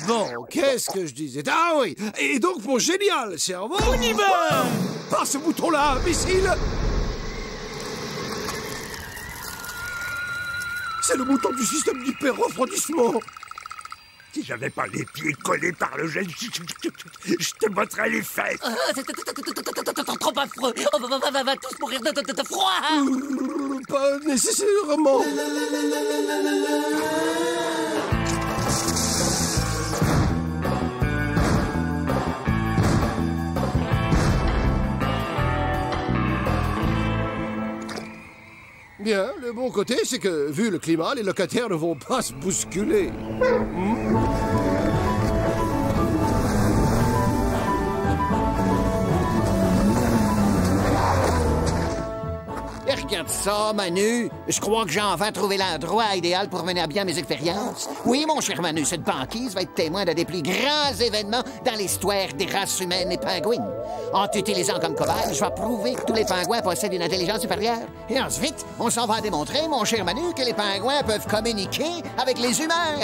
Speaker 7: Bon, qu'est-ce que je disais? Ah oui, et donc mon génial cerveau...
Speaker 6: On y va!
Speaker 7: Par ce bouton-là, missile! C'est le bouton du système d'hyper-refroidissement.
Speaker 3: Si j'avais pas les pieds collés par le gel, je te montrerais les fesses.
Speaker 8: C'est trop affreux. On va tous mourir de froid.
Speaker 7: Pas nécessairement. Bien, le bon côté, c'est que, vu le climat, les locataires ne vont pas se bousculer.
Speaker 12: Et regarde ça, Manu. Je crois que j'ai enfin trouvé l'endroit idéal pour mener à bien mes expériences. Oui, mon cher Manu, cette banquise va être témoin d'un des plus grands événements dans l'histoire des races humaines et pingouines. En t'utilisant comme cobaye, je vais prouver que tous les pingouins possèdent une intelligence supérieure. Et ensuite, on s'en va démontrer, mon cher Manu, que les pingouins peuvent communiquer avec les humains.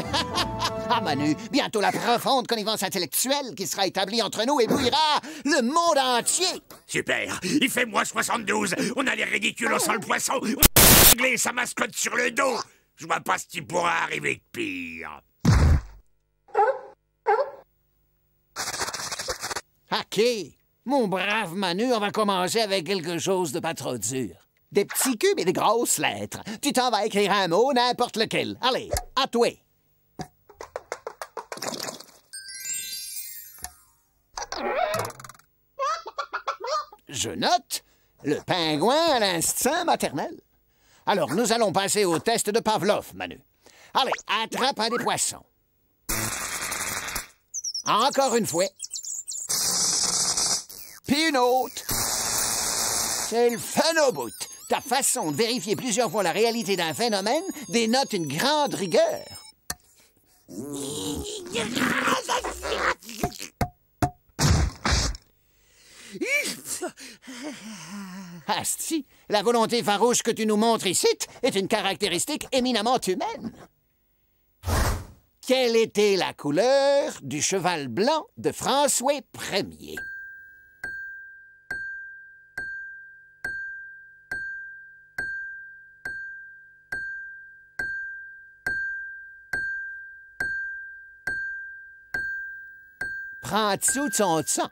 Speaker 12: Ah, Manu, bientôt la profonde connivence intellectuelle qui sera établie entre nous éblouira le monde entier.
Speaker 3: Super, il fait moins 72, on a les ridicules sans le poisson, on a réglé sa mascotte sur le dos. Je vois pas ce qui pourra arriver de pire.
Speaker 12: OK. Mon brave Manu, on va commencer avec quelque chose de pas trop dur. Des petits cubes et des grosses lettres. Tu t'en vas écrire un mot, n'importe lequel. Allez, à toi. Je note. Le pingouin a l'instinct maternel. Alors, nous allons passer au test de Pavlov, Manu. Allez, attrape un des poissons. Encore une fois. Puis une autre. C'est le fun au bout. Ta façon de vérifier plusieurs fois la réalité d'un phénomène dénote une grande rigueur. Asti, la volonté farouche que tu nous montres ici est une caractéristique éminemment humaine. Quelle était la couleur du cheval blanc de François Ier? Prends dessous de son sang.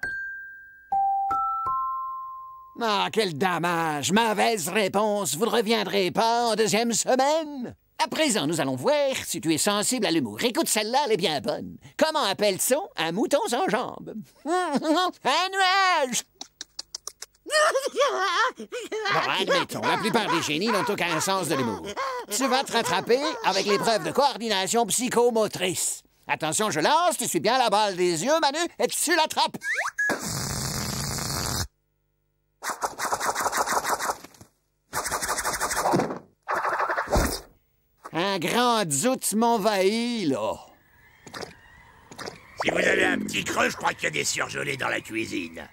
Speaker 12: Ah, quel dommage! Mauvaise réponse. Vous ne reviendrez pas en deuxième semaine? À présent, nous allons voir si tu es sensible à l'humour. Écoute, celle-là, elle est bien bonne. Comment appelle-t-on un mouton sans jambes? Un nuage! Bon, admettons, la plupart des génies n'ont aucun sens de l'humour. Tu vas te rattraper avec l'épreuve de coordination psychomotrice. Attention, je lance, tu suis bien la balle des yeux, Manu, et tu l'attrapes. Un grand zout m'envahit, là.
Speaker 3: Si vous avez un petit creux, je crois qu'il y a des surgelés dans la cuisine.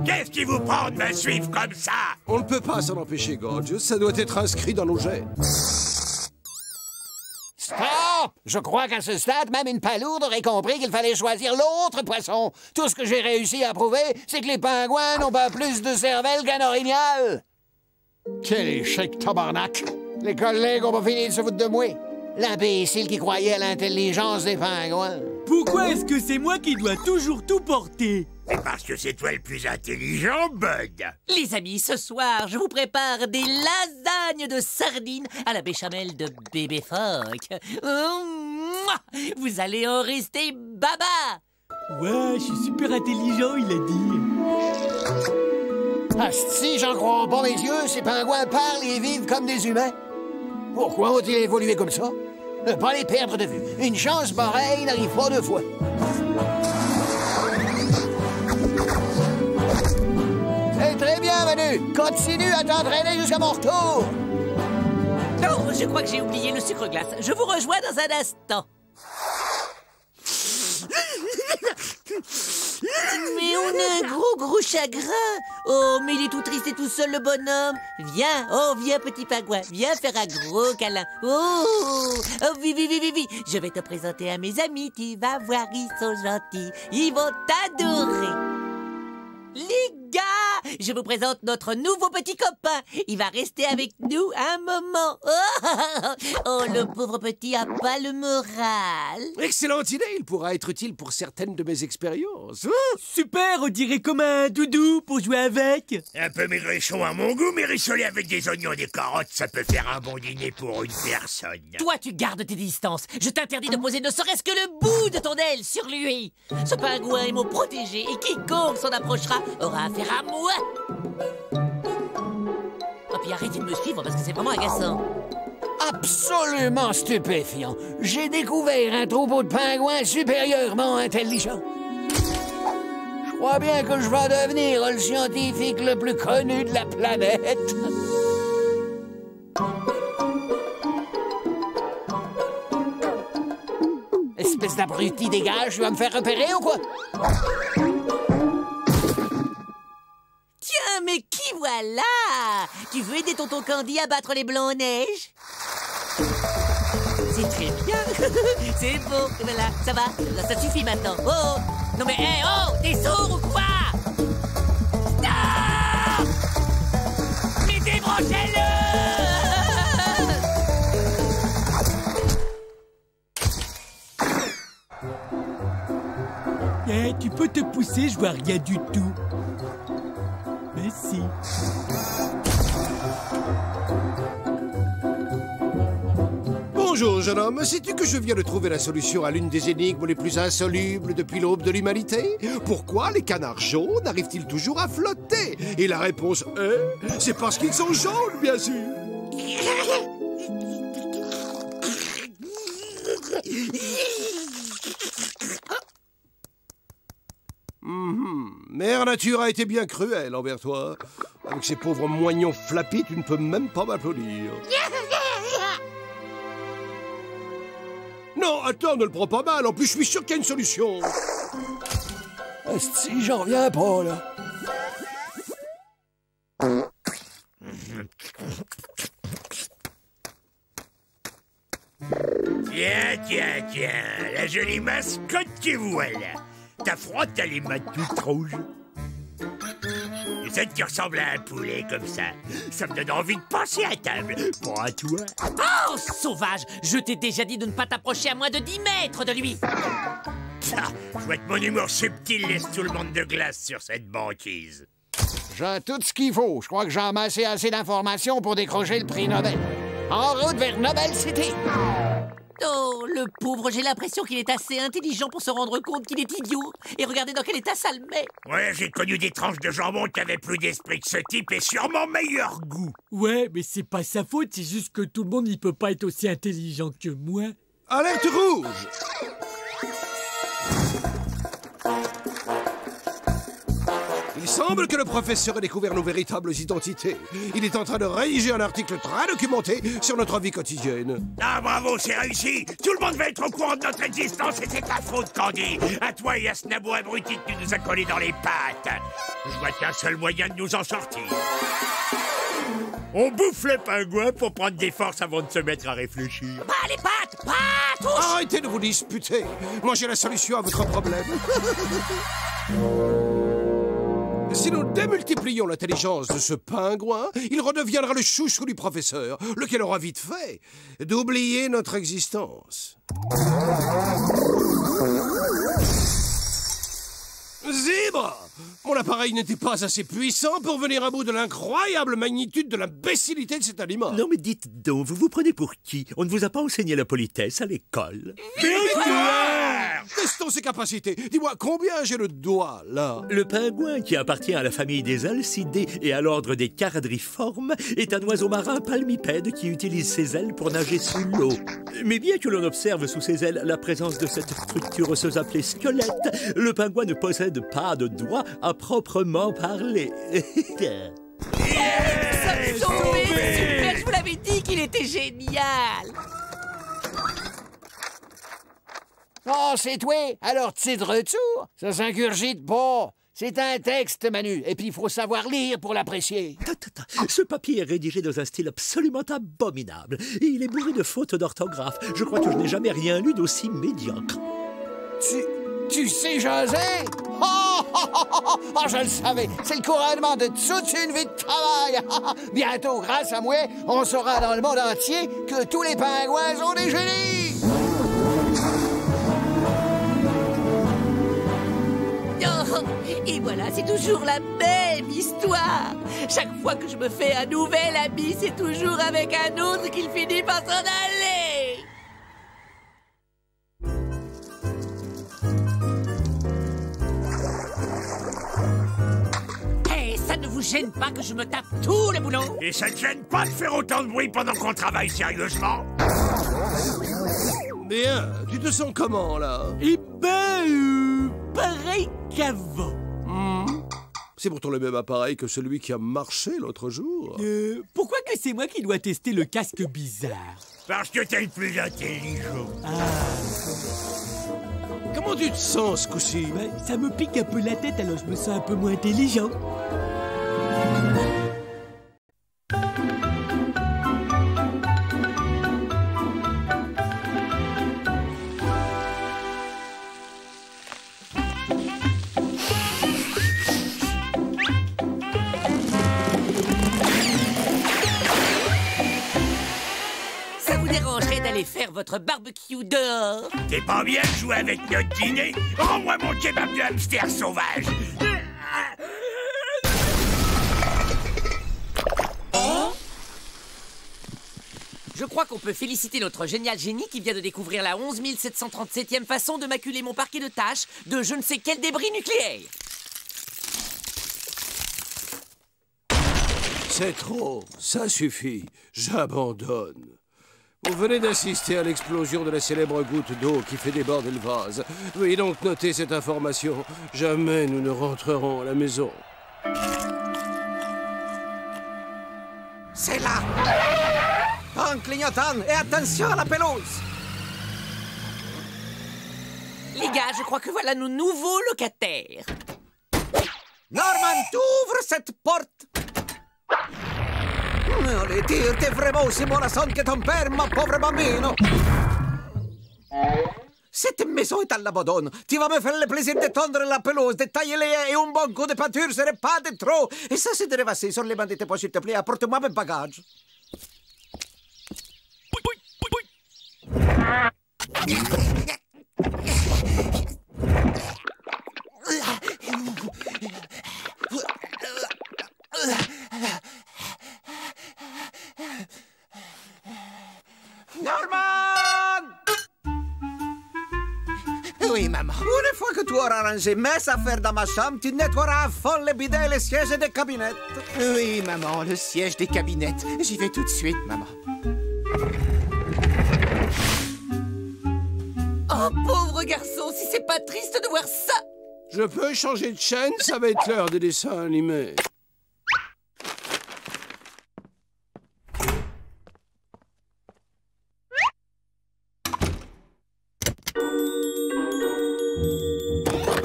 Speaker 3: Qu'est-ce qui vous prend de me suivre comme ça?
Speaker 7: On ne peut pas s'en empêcher, Gorgeous. Ça doit être inscrit dans nos gènes.
Speaker 12: Stop! Je crois qu'à ce stade, même une palourde aurait compris qu'il fallait choisir l'autre poisson. Tout ce que j'ai réussi à prouver, c'est que les pingouins n'ont pas plus de cervelle qu'un orignal. Quel échec, tabarnak! Les collègues ont pas fini de se foutre de moi. L'imbécile qui croyait à l'intelligence des pingouins.
Speaker 6: Pourquoi est-ce que c'est moi qui dois toujours tout porter?
Speaker 3: C'est parce que c'est toi le plus intelligent, Bud.
Speaker 8: Les amis, ce soir, je vous prépare des lasagnes de sardines à la béchamel de bébé phoque. Vous allez en rester baba.
Speaker 6: Ouais, je suis super intelligent, il a dit.
Speaker 12: Asti, j'en crois pas mes yeux, ces pingouins parlent et vivent comme des humains. Pourquoi ont-ils évolué comme ça? Ne pas les perdre de vue. Une chance pareille n'arrive pas deux fois. C'est très bien, Manu. Continue à t'entraîner jusqu'à mon retour.
Speaker 8: Non, je crois que j'ai oublié le sucre glace. Je vous rejoins dans un instant. Mais on a un gros chagrin. Oh, mais il est tout triste et tout seul, le bonhomme. Viens, oh, viens, petit pingouin. Viens faire un gros câlin. Oh, oui. Je vais te présenter à mes amis. Tu vas voir, ils sont gentils. Ils vont t'adorer. Les gars, je vous présente notre nouveau petit copain. Il va rester avec nous un moment. Oh, le pauvre petit a pas le moral.
Speaker 7: Excellente idée, il pourra être utile pour certaines de mes expériences.
Speaker 6: Super, on dirait comme un doudou pour jouer avec.
Speaker 3: Un peu maigrichon à mon goût, mais rissolé avec des oignons et des carottes, ça peut faire un bon dîner pour une personne.
Speaker 8: Toi, tu gardes tes distances. Je t'interdis de poser ne serait-ce que le bout de ton aile sur lui. Ce pingouin est mon protégé et quiconque s'en approchera aura affaire à moi. Oh, puis arrêtez de me suivre parce que c'est vraiment agaçant.
Speaker 12: Absolument stupéfiant. J'ai découvert un troupeau de pingouins supérieurement intelligents. Je crois bien que je vais devenir le scientifique le plus connu de la planète. Espèce d'abruti, dégage, tu vas me faire repérer ou quoi?
Speaker 8: Tiens, mais qui voilà? Tu veux aider tonton Candy à battre les Blancs-Neiges? C'est très bien. C'est beau. Voilà, ça va. Ça suffit maintenant. Oh! Non mais, hé, oh! T'es sourd ou quoi? Stop! Mais débranchez-le!
Speaker 6: Tu peux te pousser, je vois rien du tout. Mais si.
Speaker 7: Bonjour, jeune homme. Sais-tu que je viens de trouver la solution à l'une des énigmes les plus insolubles depuis l'aube de l'humanité? Pourquoi les canards jaunes arrivent-ils toujours à flotter? Et la réponse est... c'est parce qu'ils sont jaunes, bien sûr. Mère Nature a été bien cruelle envers toi. Avec ces pauvres moignons flappis, tu ne peux même pas m'applaudir. Non, attends, ne le prends pas mal. En plus, je suis sûr qu'il y a une solution.
Speaker 12: Si, j'en reviens pas, là.
Speaker 3: Tiens, la jolie mascotte que voilà. T'as froid, t'as les mains toutes rouges. Et ça, tu ressembles à un poulet comme ça. Ça me donne envie de passer à table. Pas à toi.
Speaker 8: Oh, sauvage! Je t'ai déjà dit de ne pas t'approcher à moins de 10 mètres de lui.
Speaker 3: Ça, je vois que mon humour subtil laisse tout le monde de glace sur cette banquise.
Speaker 12: J'ai tout ce qu'il faut. Je crois que j'ai amassé assez d'informations pour décrocher le prix Nobel. En route vers Nobel City.
Speaker 8: Oh, le pauvre, j'ai l'impression qu'il est assez intelligent pour se rendre compte qu'il est idiot. Et regardez dans quel état ça le met.
Speaker 3: Ouais, j'ai connu des tranches de jambon qui avaient plus d'esprit que ce type et sûrement meilleur goût.
Speaker 6: Ouais, mais c'est pas sa faute, c'est juste que tout le monde n'y peut pas être aussi intelligent que moi.
Speaker 7: Alerte rouge! Il semble que le professeur ait découvert nos véritables identités. Il est en train de rédiger un article très documenté sur notre vie quotidienne.
Speaker 3: Ah, bravo, c'est réussi! Tout le monde va être au courant de notre existence et c'est ta faute, Candy! À toi et à ce nabot abruti que tu nous as collé dans les pattes! Je vois qu'un seul moyen de nous en sortir. On bouffe les pingouins pour prendre des forces avant de se mettre à réfléchir.
Speaker 8: Pas les pattes! Pas tous!
Speaker 7: Arrêtez de vous disputer! Moi, j'ai la solution à votre problème. Si nous démultiplions l'intelligence de ce pingouin, il redeviendra le chouchou du professeur, lequel aura vite fait d'oublier notre existence. Zèbre! Mon appareil n'était pas assez puissant pour venir à bout de l'incroyable magnitude de l'imbécilité de cet animal.
Speaker 13: Non mais dites donc, vous vous prenez pour qui? On ne vous a pas enseigné la politesse à l'école.
Speaker 7: Testons ses capacités. Dis-moi, combien j'ai le doigt, là?
Speaker 13: Le pingouin, qui appartient à la famille des alcidés et à l'ordre des charadriformes, est un oiseau marin palmipède qui utilise ses ailes pour nager sous l'eau. Mais bien que l'on observe sous ses ailes la présence de cette structure osseuse appelée squelette, le pingouin ne possède pas de doigt à proprement parler.
Speaker 8: Super, je vous l'avais dit qu'il était génial.
Speaker 12: Oh, c'est toi? Alors, tu de retour? Ça s'ingurgite pas. C'est un texte, Manu, et puis il faut savoir lire pour l'apprécier.
Speaker 13: Ce papier est rédigé dans un style absolument abominable. Et il est bourré de fautes d'orthographe. Je crois que je n'ai jamais rien lu d'aussi médiocre.
Speaker 12: Tu sais, José? Oh, je le savais. C'est le couronnement de toute une vie de travail. Bientôt, grâce à moi, on saura dans le monde entier que tous les pingouins sont des génies.
Speaker 8: Oh, et voilà, c'est toujours la même histoire. Chaque fois que je me fais un nouvel ami, c'est toujours avec un autre qu'il finit par s'en aller. Hey, ça ne vous gêne pas que je me tape tout le boulot?
Speaker 3: Et ça ne gêne pas de faire autant de bruit pendant qu'on travaille sérieusement?
Speaker 7: Bien, tu te sens comment, là?
Speaker 6: Eh ben, pareil qu'avant.
Speaker 7: C'est pourtant le même appareil que celui qui a marché l'autre jour.
Speaker 6: Pourquoi que c'est moi qui dois tester le casque bizarre?
Speaker 3: Parce que t'es le plus intelligent.
Speaker 7: Comment tu te sens, ce coup-ci?
Speaker 6: Ben, ça me pique un peu la tête, alors je me sens un peu moins intelligent.
Speaker 8: Faire votre barbecue dehors.
Speaker 3: T'es pas bien de jouer avec notre dîner? Rends-moi mon kebab de hamster sauvage.
Speaker 8: Je crois qu'on peut féliciter notre génial génie qui vient de découvrir la 11 737e façon de maculer mon parquet de tâches de je ne sais quel débris nucléaire.
Speaker 7: C'est trop, ça suffit, j'abandonne. Vous venez d'assister à l'explosion de la célèbre goutte d'eau qui fait déborder le vase. Veuillez donc noter cette information. Jamais nous ne rentrerons à la maison.
Speaker 1: C'est là! En clignotant et attention à la pelouse!
Speaker 8: Les gars, je crois que voilà nos nouveaux locataires.
Speaker 1: Norman, t'ouvres cette porte! Allez, dire, t'es vraiment aussi mollassonne que ton père, ma pauvre bambino! Cette maison est à l'abandon. Tu vas me faire le plaisir de tondre la pelouse, de tailler les haies et un bon coup de peinture serait pas de trop. Et ça, c'est de rêvasser sur les bancs de tes poches, s'il te plaît. Apporte-moi mes bagages. Norman!
Speaker 5: Oui, maman.
Speaker 1: Une fois que tu auras rangé mes affaires dans ma chambre, tu nettoieras à fond les bidets et les sièges des cabinettes.
Speaker 5: Oui, maman, le siège des cabinettes. J'y vais tout de suite, maman.
Speaker 8: Oh, pauvre garçon, si c'est pas triste de voir ça!
Speaker 7: Je peux changer de chaîne, ça va être l'heure des dessins animés.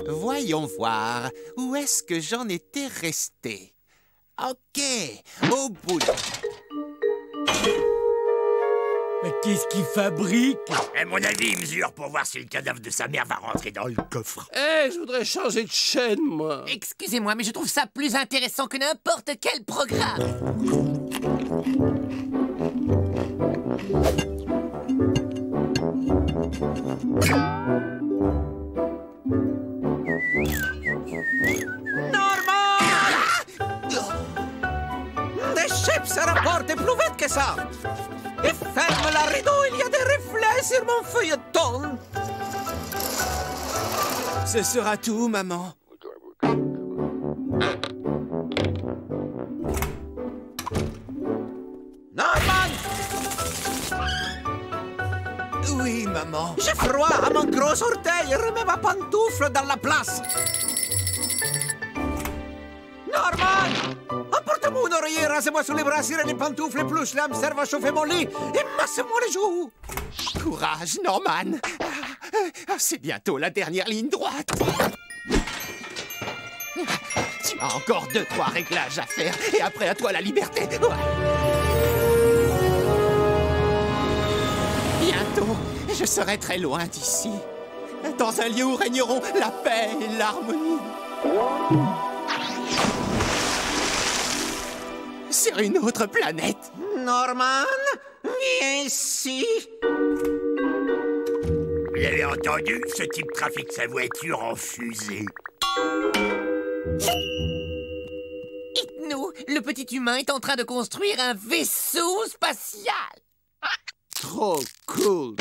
Speaker 5: Voyons voir, où est-ce que j'en étais resté? Ok, au bout.
Speaker 6: Mais qu'est-ce qu'il fabrique?
Speaker 3: À mon avis, il mesure pour voir si le cadavre de sa mère va rentrer dans le coffre.
Speaker 7: Je voudrais changer de chaîne, moi.
Speaker 8: Excusez-moi, mais je trouve ça plus intéressant que n'importe quel programme.
Speaker 1: Des chips à la porte est plus vite que ça. Et ferme la rideau, il y a des reflets sur mon feuilleton.
Speaker 5: Ce sera tout, maman.
Speaker 1: Norman!
Speaker 5: Oui, maman.
Speaker 1: J'ai froid à mon gros orteil. Remets ma pantoufle dans la place. Norman! Apporte-moi une oreiller, rasez-moi sous les bras, cirez les pantoufles, plus l'hamster va chauffer mon lit et masse-moi les joues.
Speaker 5: Courage, Norman. C'est bientôt la dernière ligne droite. Tu as encore 2-3 réglages à faire et après à toi la liberté. Bientôt, je serai très loin d'ici. Dans un lieu où régneront la paix et l'harmonie. Sur une autre planète.
Speaker 1: Norman, viens ici.
Speaker 3: Vous avez entendu? Ce type trafique sa voiture en fusée.
Speaker 8: Dites-nous, le petit humain est en train de construire un vaisseau spatial.
Speaker 7: Trop cool.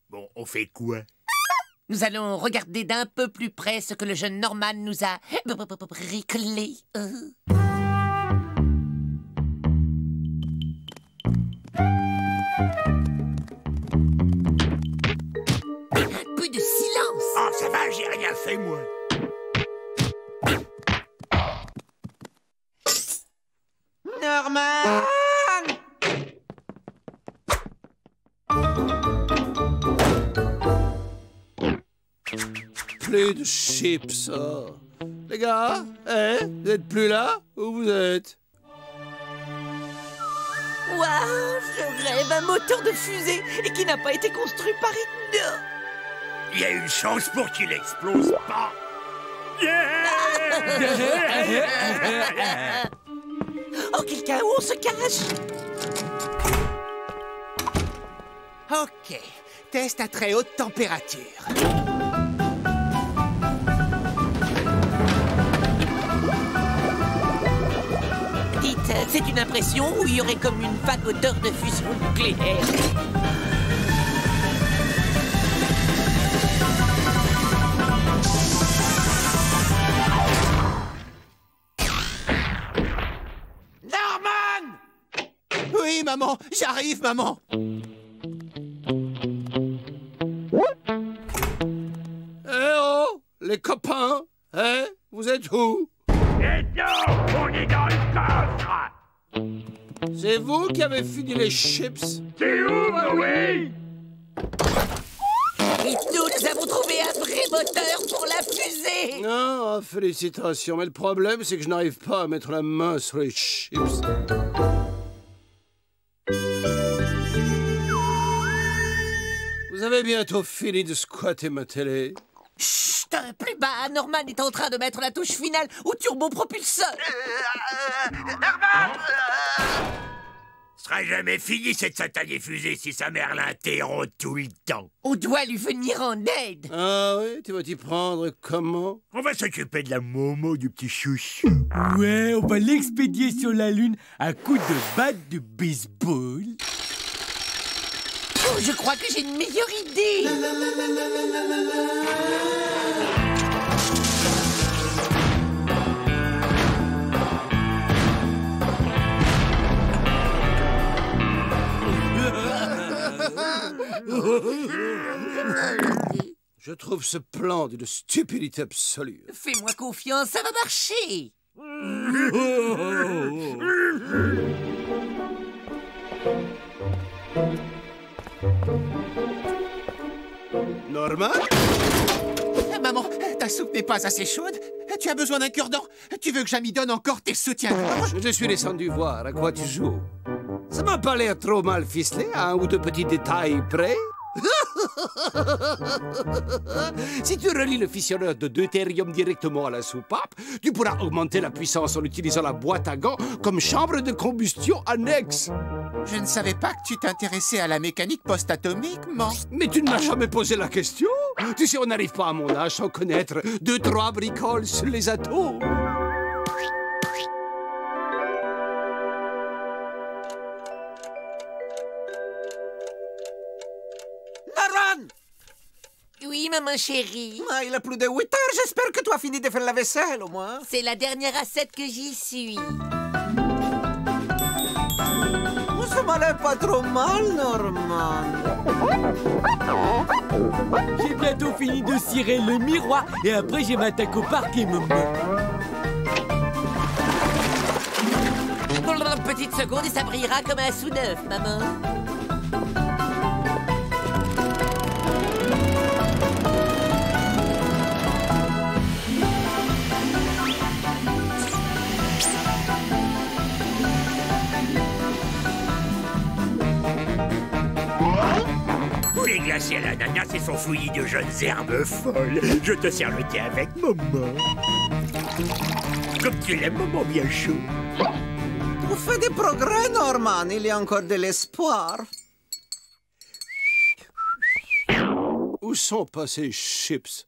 Speaker 3: Bon, on fait quoi?
Speaker 8: Nous allons regarder d'un peu plus près ce que le jeune Norman nous a bricolé. Un peu de silence.
Speaker 3: Oh, ça va, j'ai rien fait, moi.
Speaker 1: Norman!
Speaker 7: Plus de chips, oh. Les gars, vous êtes plus là? Où vous êtes?
Speaker 8: Waouh, je rêve un moteur de fusée et qui n'a pas été construit par Hitler.
Speaker 3: Il y a une chance pour qu'il explose pas.
Speaker 8: Oh, quelqu'un où on se cache?
Speaker 5: Ok, test à très haute température.
Speaker 8: Dites, C'est une impression où il y aurait comme une vague odeur de fusion nucléaire.
Speaker 11: Norman! Oui, maman, j'arrive, maman.
Speaker 7: Eh oh, les copains, hein? Vous êtes où?
Speaker 3: Et non, on est dans le coffre!
Speaker 7: C'est vous qui avez fini les chips?
Speaker 3: C'est où, oui?
Speaker 8: Et nous avons trouvé un vrai moteur pour la fusée!
Speaker 7: Non, félicitations, mais le problème, c'est que je n'arrive pas à mettre la main sur les chips. Vous avez bientôt fini de squatter ma télé?
Speaker 8: Chut, plus bas, Norman est en train de mettre la touche finale au turbopropulseur.
Speaker 3: Norman! Ce sera jamais fini cette satanée fusée si sa mère l'interrompt tout le temps.
Speaker 8: On doit lui venir en aide.
Speaker 7: Ah oui, tu vas t'y prendre comment?
Speaker 3: On va s'occuper de la momo du petit chouchou.
Speaker 6: Ouais, on va l'expédier sur la Lune à coups de batte de baseball.
Speaker 8: Oh, je crois que j'ai une meilleure idée.
Speaker 7: Je trouve ce plan d'une stupidité absolue.
Speaker 8: Fais-moi confiance, ça va marcher.
Speaker 7: Norman?
Speaker 11: Maman, ta soupe n'est pas assez chaude. Tu as besoin d'un cure-dent. Tu veux que j'amie donne encore tes soutiens-gorge?
Speaker 7: Je suis descendu voir à quoi tu joues. Ça m'a pas l'air trop mal ficelé, à un ou deux petits détails près. Si tu relis le fissionneur de deutérium directement à la soupape, tu pourras augmenter la puissance en utilisant la boîte à gants comme chambre de combustion annexe.
Speaker 11: Je ne savais pas que tu t'intéressais à la mécanique post-atomique, man.
Speaker 7: Mais tu ne m'as jamais posé la question. Tu sais, on n'arrive pas à mon âge sans connaître 2-3 bricoles sur les atomes.
Speaker 5: Norman!
Speaker 8: Oui, maman chérie.
Speaker 5: Ah, il a plus de 8 heures. J'espère que tu as fini de faire la vaisselle, au moins.
Speaker 8: C'est la dernière assiette que j'y suis.
Speaker 5: Ça m'a l'air pas trop mal, Norman.
Speaker 6: J'ai bientôt fini de cirer le miroir et après je m'attaque au parquet, maman.
Speaker 8: Petite seconde et ça brillera comme un sou neuf, maman.
Speaker 3: Poulet glacé à l'ananas et son fouillis de jeunes herbes folles. Je te sers le thé avec, maman. Comme tu l'aimes, maman, bien chaud.
Speaker 5: On fait des progrès, Norman. Il y a encore de l'espoir.
Speaker 7: Où sont passés chips?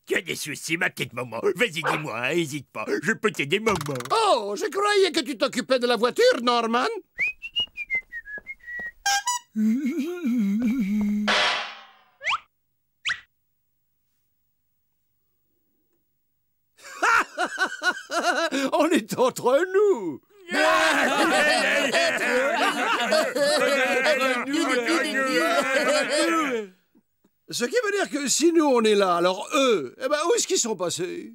Speaker 3: Tu as des soucis, ma petite maman. Vas-y, dis-moi, hésite pas. Je peux t'aider, maman.
Speaker 7: Oh, je croyais que tu t'occupais de la voiture, Norman. On est entre nous. Ce qui veut dire que si nous on est là, alors eux, eh ben où est-ce qu'ils sont passés?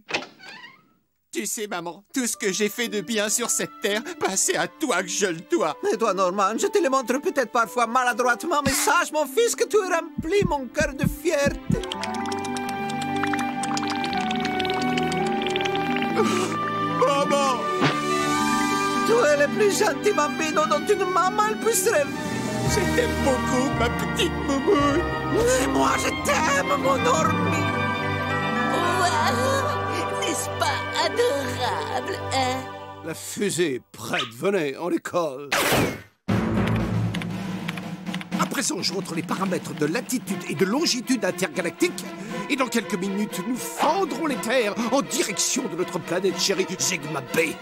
Speaker 11: Tu sais, maman, tout ce que j'ai fait de bien sur cette terre, bah, c'est à toi que je le dois.
Speaker 5: Et toi, Norman, je te le montre peut-être parfois maladroitement, mais sache, mon fils, que tu remplis mon cœur de fierté.
Speaker 11: Maman!
Speaker 5: Tu es le plus gentil bambino dont une maman puisse rêver.
Speaker 11: Je t'aime beaucoup, ma petite moumoune.
Speaker 5: Et moi, je t'aime, mon Normi.
Speaker 8: Wow! N'est-ce pas adorable, hein?
Speaker 7: La fusée est prête, venez, on les colle.
Speaker 1: présent, je montre les paramètres de latitude et de longitude intergalactique. Et dans quelques minutes, nous fendrons les terres en direction de notre planète chérie, Zegma B.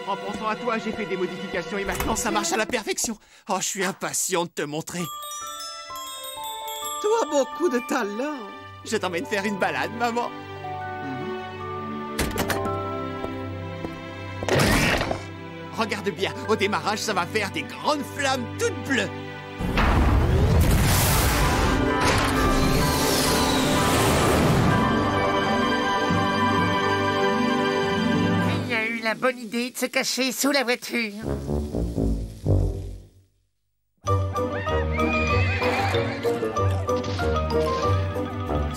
Speaker 14: En pensant à toi, j'ai fait des modifications et maintenant ça marche à la perfection. Oh, je suis impatient de te montrer.
Speaker 1: Tu as beaucoup de talent.
Speaker 14: Je t'emmène faire une balade, maman. Regarde bien, au démarrage, ça va faire des grandes flammes toutes bleues.
Speaker 4: Qui a eu la bonne idée de se cacher sous la voiture?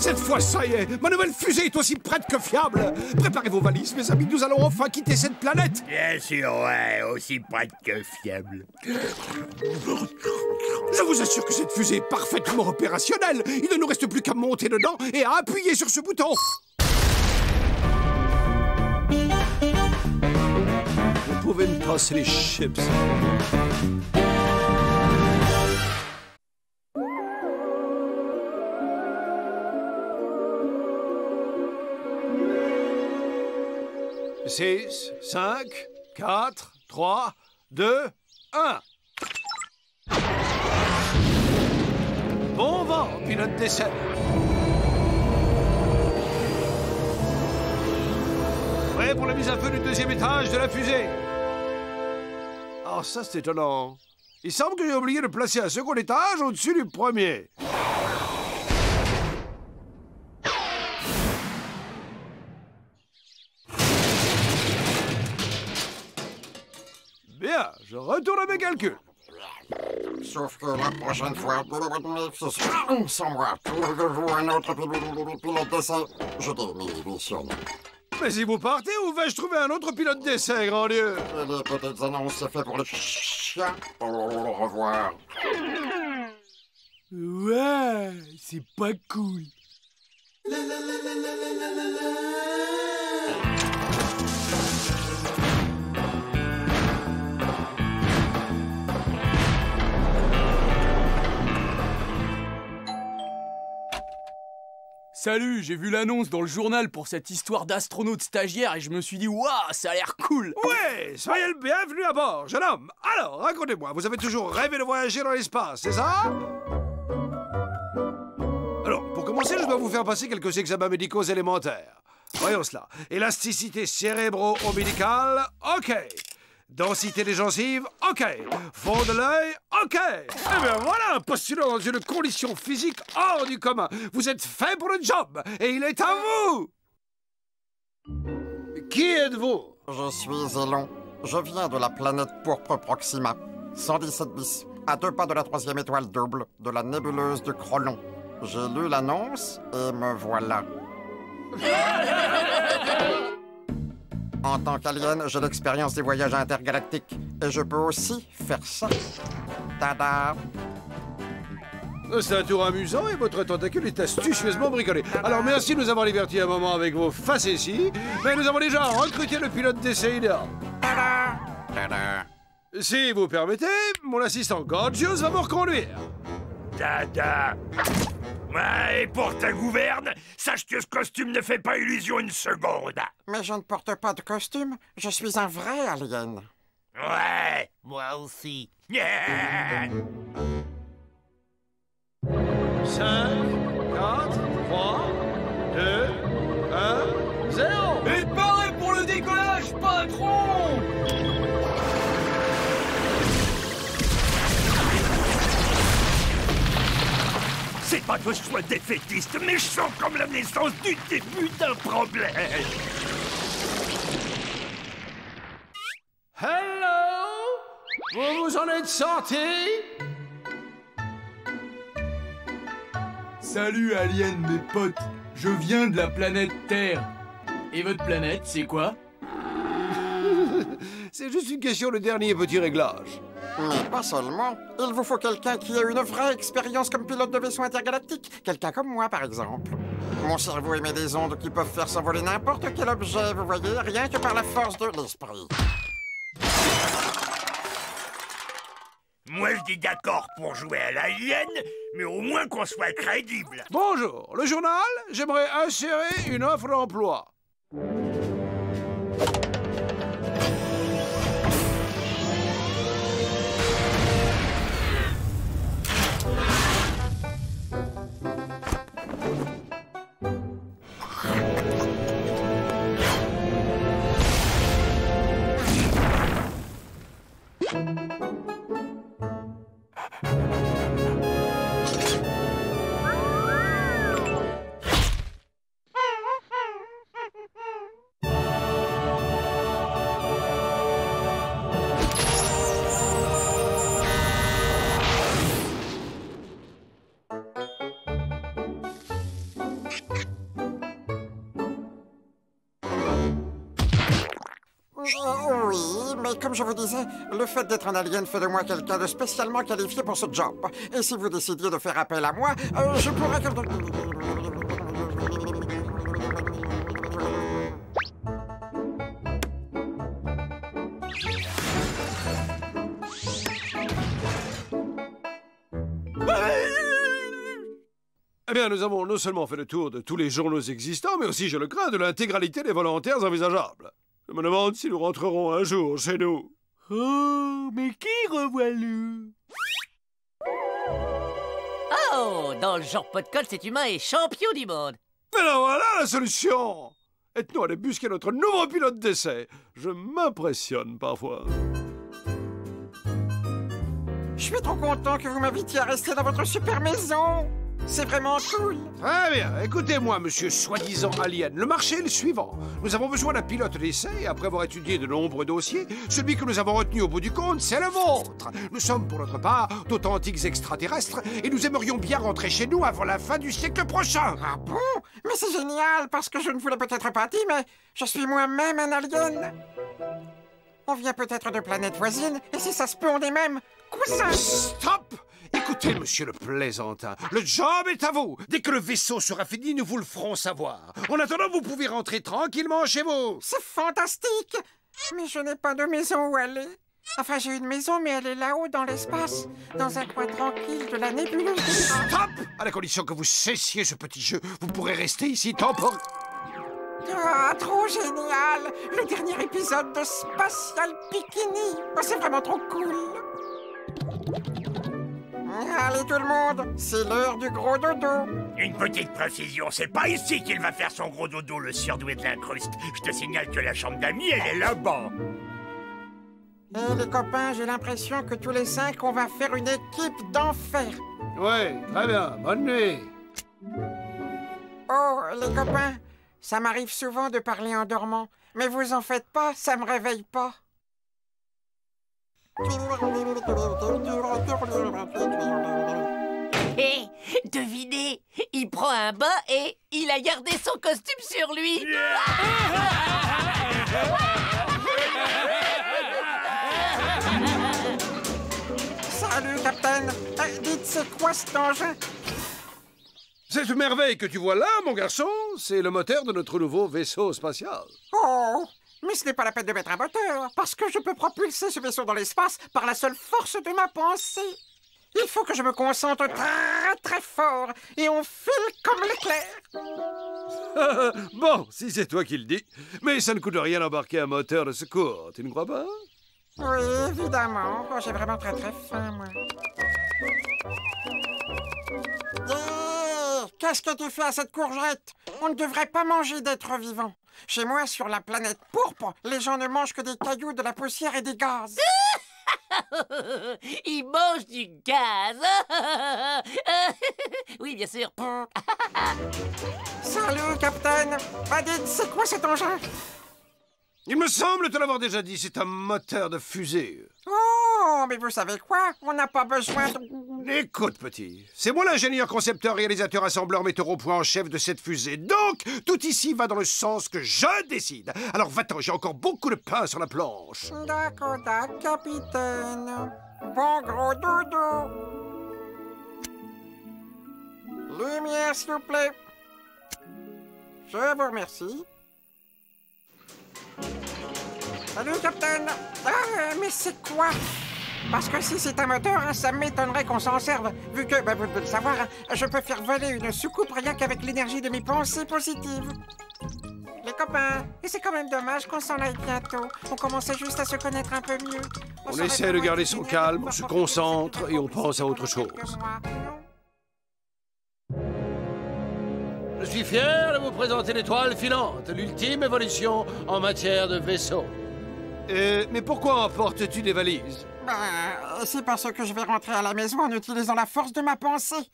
Speaker 1: Cette fois, ça y est, ma nouvelle fusée est aussi prête que fiable. Préparez vos valises, mes amis, nous allons enfin quitter cette planète.
Speaker 3: Bien sûr, ouais, aussi prête que fiable.
Speaker 1: Je vous assure que cette fusée est parfaitement opérationnelle. Il ne nous reste plus qu'à monter dedans et à appuyer sur ce bouton. Vous pouvez me passer les chips. Six, 5, 4, 3, 2, 1. Bon vent, pilote d'essai. Prêt pour la mise à feu du deuxième étage de la fusée. Oh, ça c'est étonnant. Il semble que j'ai oublié de placer un second étage au-dessus du premier. Bien, je retourne à mes calculs.
Speaker 15: Sauf que la prochaine fois, sans moi, trouvez-vous un autre pilote d'essai? Je démissionne.
Speaker 1: Mais si vous partez, où vais-je trouver un autre pilote d'essai, grand Dieu?
Speaker 15: Les petites annonces, c'est fait pour les chiens. Au revoir.
Speaker 6: Ouais, c'est pas cool. Salut, j'ai vu l'annonce dans le journal pour cette histoire d'astronaute stagiaire et je me suis dit, waouh, ça a l'air cool.
Speaker 1: Ouais, soyez le bienvenu à bord, jeune homme. Alors, racontez-moi, vous avez toujours rêvé de voyager dans l'espace, c'est ça? Alors, pour commencer, je dois vous faire passer quelques examens médicaux élémentaires. Voyons cela. Élasticité cérébro-ombilicale, OK. Densité des gencives, OK. Fond de l'œil, OK. Eh bien voilà un postulant dans une condition physique hors du commun. Vous êtes fait pour le job et il est à vous. Qui êtes-vous?
Speaker 15: Je suis Elon. Je viens de la planète pourpre Proxima. 117 bis, à 2 pas de la 3e étoile double de la nébuleuse de Crolon. J'ai lu l'annonce et me voilà. En tant qu'alien, j'ai l'expérience des voyages intergalactiques. Et je peux aussi faire ça. Tada!
Speaker 1: C'est un tour amusant et votre tentacule est astucieusement bricolé. Alors merci de nous avoir divertis un moment avec vos facéties, mais nous avons déjà recruté le pilote d'essai idéal.
Speaker 15: Tada! Tada!
Speaker 1: Si vous permettez, mon assistant Gorgios va me reconduire.
Speaker 3: Dada. Ouais, et pour ta gouverne, sache que ce costume ne fait pas illusion une seconde.
Speaker 15: Mais je ne porte pas de costume. Je suis un vrai alien.
Speaker 3: Ouais.
Speaker 4: Moi aussi.
Speaker 3: Yeah.
Speaker 1: 5, 4, 3, 2, 1, 0.
Speaker 6: Et pareil pour le décollage, patron!
Speaker 3: C'est pas que je sois défaitiste, mais je sens comme la naissance du début d'un problème.
Speaker 1: Hello? Vous vous en êtes sortis?
Speaker 6: Salut aliens mes potes, je viens de la planète Terre. Et votre planète, c'est quoi?
Speaker 1: C'est juste une question de dernier petit réglage.
Speaker 15: Mais pas seulement. Il vous faut quelqu'un qui ait une vraie expérience comme pilote de vaisseau intergalactique. Quelqu'un comme moi, par exemple. Mon cerveau émet des ondes qui peuvent faire s'envoler n'importe quel objet, vous voyez, rien que par la force de l'esprit.
Speaker 3: Moi, je dis d'accord pour jouer à l'alien, mais au moins qu'on soit crédible.
Speaker 7: Bonjour, le journal, j'aimerais insérer une offre d'emploi.
Speaker 15: Oui, mais comme je vous disais, le fait d'être un alien fait de moi quelqu'un de spécialement qualifié pour ce job. Et si vous décidiez de faire appel à moi, je pourrais...
Speaker 7: Eh bien, nous avons non seulement fait le tour de tous les journaux existants, mais aussi, je le crains, de l'intégralité des volontaires envisageables. Je me demande si nous rentrerons un jour chez nous.
Speaker 6: Oh, mais qui revoilà?
Speaker 8: Oh, dans le genre Podcol, cet humain est champion du monde.
Speaker 7: Mais là, voilà la solution! Aide-nous à débusquer notre nouveau pilote d'essai. Je m'impressionne parfois.
Speaker 15: Je suis trop content que vous m'invitiez à rester dans votre super maison. C'est vraiment cool.
Speaker 7: Très bien. Écoutez-moi, monsieur soi-disant alien. Le marché est le suivant. Nous avons besoin d'un pilote d'essai et après avoir étudié de nombreux dossiers, celui que nous avons retenu au bout du compte, c'est le vôtre. Nous sommes, pour notre part, d'authentiques extraterrestres et nous aimerions bien rentrer chez nous avant la fin du siècle prochain.
Speaker 15: Ah bon? Mais c'est génial, parce que je ne vous l'ai peut-être pas dit, mais je suis moi-même un alien. On vient peut-être de planètes voisines, et si ça se peut, on est même cousins.
Speaker 7: Stop! Écoutez, monsieur le plaisantin, le job est à vous. Dès que le vaisseau sera fini, nous vous le ferons savoir. En attendant, vous pouvez rentrer tranquillement chez vous.
Speaker 15: C'est fantastique. Mais je n'ai pas de maison où aller. Enfin, j'ai une maison, mais elle est là-haut dans l'espace, dans un coin tranquille de la nébuleuse.
Speaker 7: Stop! À la condition que vous cessiez ce petit jeu, vous pourrez rester ici temporairement.
Speaker 15: Ah, trop génial! Le dernier épisode de Spatial Bikini. Oh, c'est vraiment trop cool. Allez tout le monde, c'est l'heure du gros dodo.
Speaker 3: Une petite précision, c'est pas ici qu'il va faire son gros dodo, le surdoué de l'incruste. Je te signale que la chambre d'amis, elle est là-bas.
Speaker 15: Et les copains, j'ai l'impression que tous les 5, on va faire une équipe d'enfer.
Speaker 7: Oui, très bien, bonne nuit.
Speaker 15: Oh, les copains, ça m'arrive souvent de parler en dormant. Mais vous en faites pas, ça me réveille pas.
Speaker 8: Hé, devinez, il prend un bain et il a gardé son costume sur lui.
Speaker 15: Salut, Captain. Dites, c'est quoi cet engin?
Speaker 7: Cette merveille que tu vois là, mon garçon, c'est le moteur de notre nouveau vaisseau spatial.
Speaker 15: Oh, mais ce n'est pas la peine de mettre un moteur, parce que je peux propulser ce vaisseau dans l'espace par la seule force de ma pensée. Il faut que je me concentre très très fort, et on file comme l'éclair.
Speaker 7: Bon, si c'est toi qui le dis. Mais ça ne coûte rien d'embarquer un moteur de secours, tu ne crois pas?
Speaker 15: Oui, évidemment. Oh, j'ai vraiment très très faim, moi. Qu'est-ce que tu fais à cette courgette? On ne devrait pas manger d'êtres vivants. Chez moi, sur la planète pourpre, les gens ne mangent que des cailloux, de la poussière et des gaz.
Speaker 8: Il mange du gaz. Oui, bien sûr.
Speaker 15: Salut, Captain. Dites, c'est quoi cet engin?
Speaker 7: Il me semble te l'avoir déjà dit, c'est un moteur de fusée.
Speaker 15: Oh, mais vous savez quoi? On n'a pas besoin de...
Speaker 7: Écoute, petit, c'est moi l'ingénieur, concepteur, réalisateur, assembleur, metteur au point en chef de cette fusée. Donc, tout ici va dans le sens que je décide. Alors va-t'en, j'ai encore beaucoup de pain sur la planche.
Speaker 15: D'accord, capitaine. Bon gros dodo. Lumière, s'il vous plaît. Je vous remercie. Salut, Captain. Ah, mais c'est quoi? Parce que si c'est un moteur, hein, ça m'étonnerait qu'on s'en serve. Vu que, vous devez le savoir, hein, je peux faire voler une soucoupe rien qu'avec l'énergie de mes pensées positives. Les copains, et c'est quand même dommage qu'on s'en aille bientôt. On commençait juste à se connaître un peu mieux.
Speaker 7: On essaie de garder son calme, on se concentre et on pense à autre chose. Je suis fier de vous présenter l'étoile filante, l'ultime évolution en matière de vaisseau. Mais pourquoi emportes-tu des valises?
Speaker 15: C'est parce que je vais rentrer à la maison en utilisant la force de ma pensée.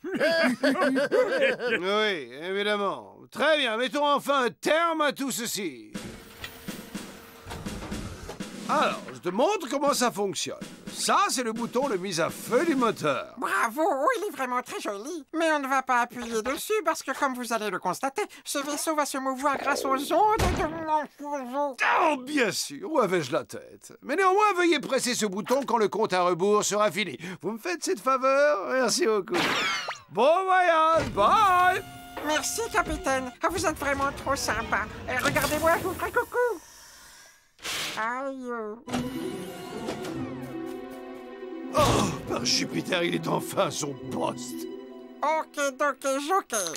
Speaker 7: Oui, évidemment. Très bien, mettons enfin un terme à tout ceci. Alors, je te montre comment ça fonctionne. Ça, c'est le bouton de mise à feu du moteur.
Speaker 15: Bravo, il est vraiment très joli. Mais on ne va pas appuyer dessus parce que, comme vous allez le constater, ce vaisseau va se mouvoir grâce aux ondes de...
Speaker 7: Oh, bien sûr, où avais-je la tête? Mais néanmoins, veuillez presser ce bouton quand le compte à rebours sera fini. Vous me faites cette faveur? Merci beaucoup. Bon voyage, bye!
Speaker 15: Merci, capitaine. Ah, vous êtes vraiment trop sympa. Regardez-moi, je vous ferai coucou. Aïe.
Speaker 7: Oh, par Jupiter, il est enfin à son poste.
Speaker 15: Ok, donc, joker.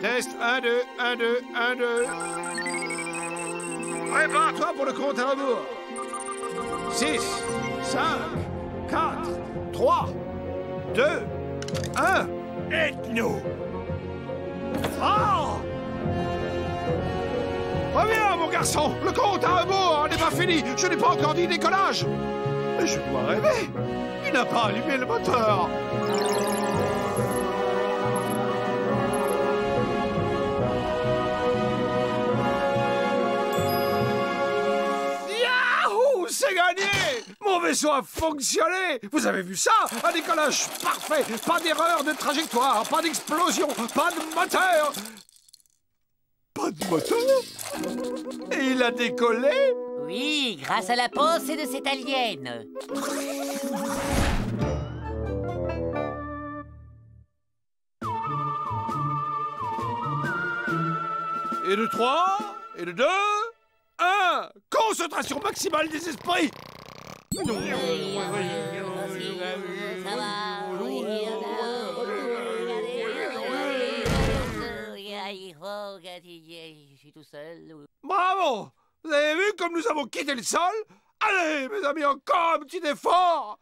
Speaker 7: Test 1, 2, 1, 2, 1, 2. Prépare-toi pour le compte à rebours. 6, 5, 4, 3, 2, 1. Ethno. Oh! Reviens, mon garçon! Le compte à rebours n'est pas fini! Je n'ai pas encore dit décollage! Mais je dois rêver! Il n'a pas allumé le moteur! Yahoo! C'est gagné! Mon vaisseau a fonctionné! Vous avez vu ça? Un décollage parfait! Pas d'erreur de trajectoire, pas d'explosion, pas de moteur! Pas de moteur? Et il a décollé?
Speaker 8: Oui, grâce à la pensée de cette alien.
Speaker 7: Et de 3, et de 2, 1. Concentration maximale des esprits.
Speaker 8: Je suis tout seul.
Speaker 7: Bravo! Vous avez vu comme nous avons quitté le sol? Allez, mes amis, encore un petit effort!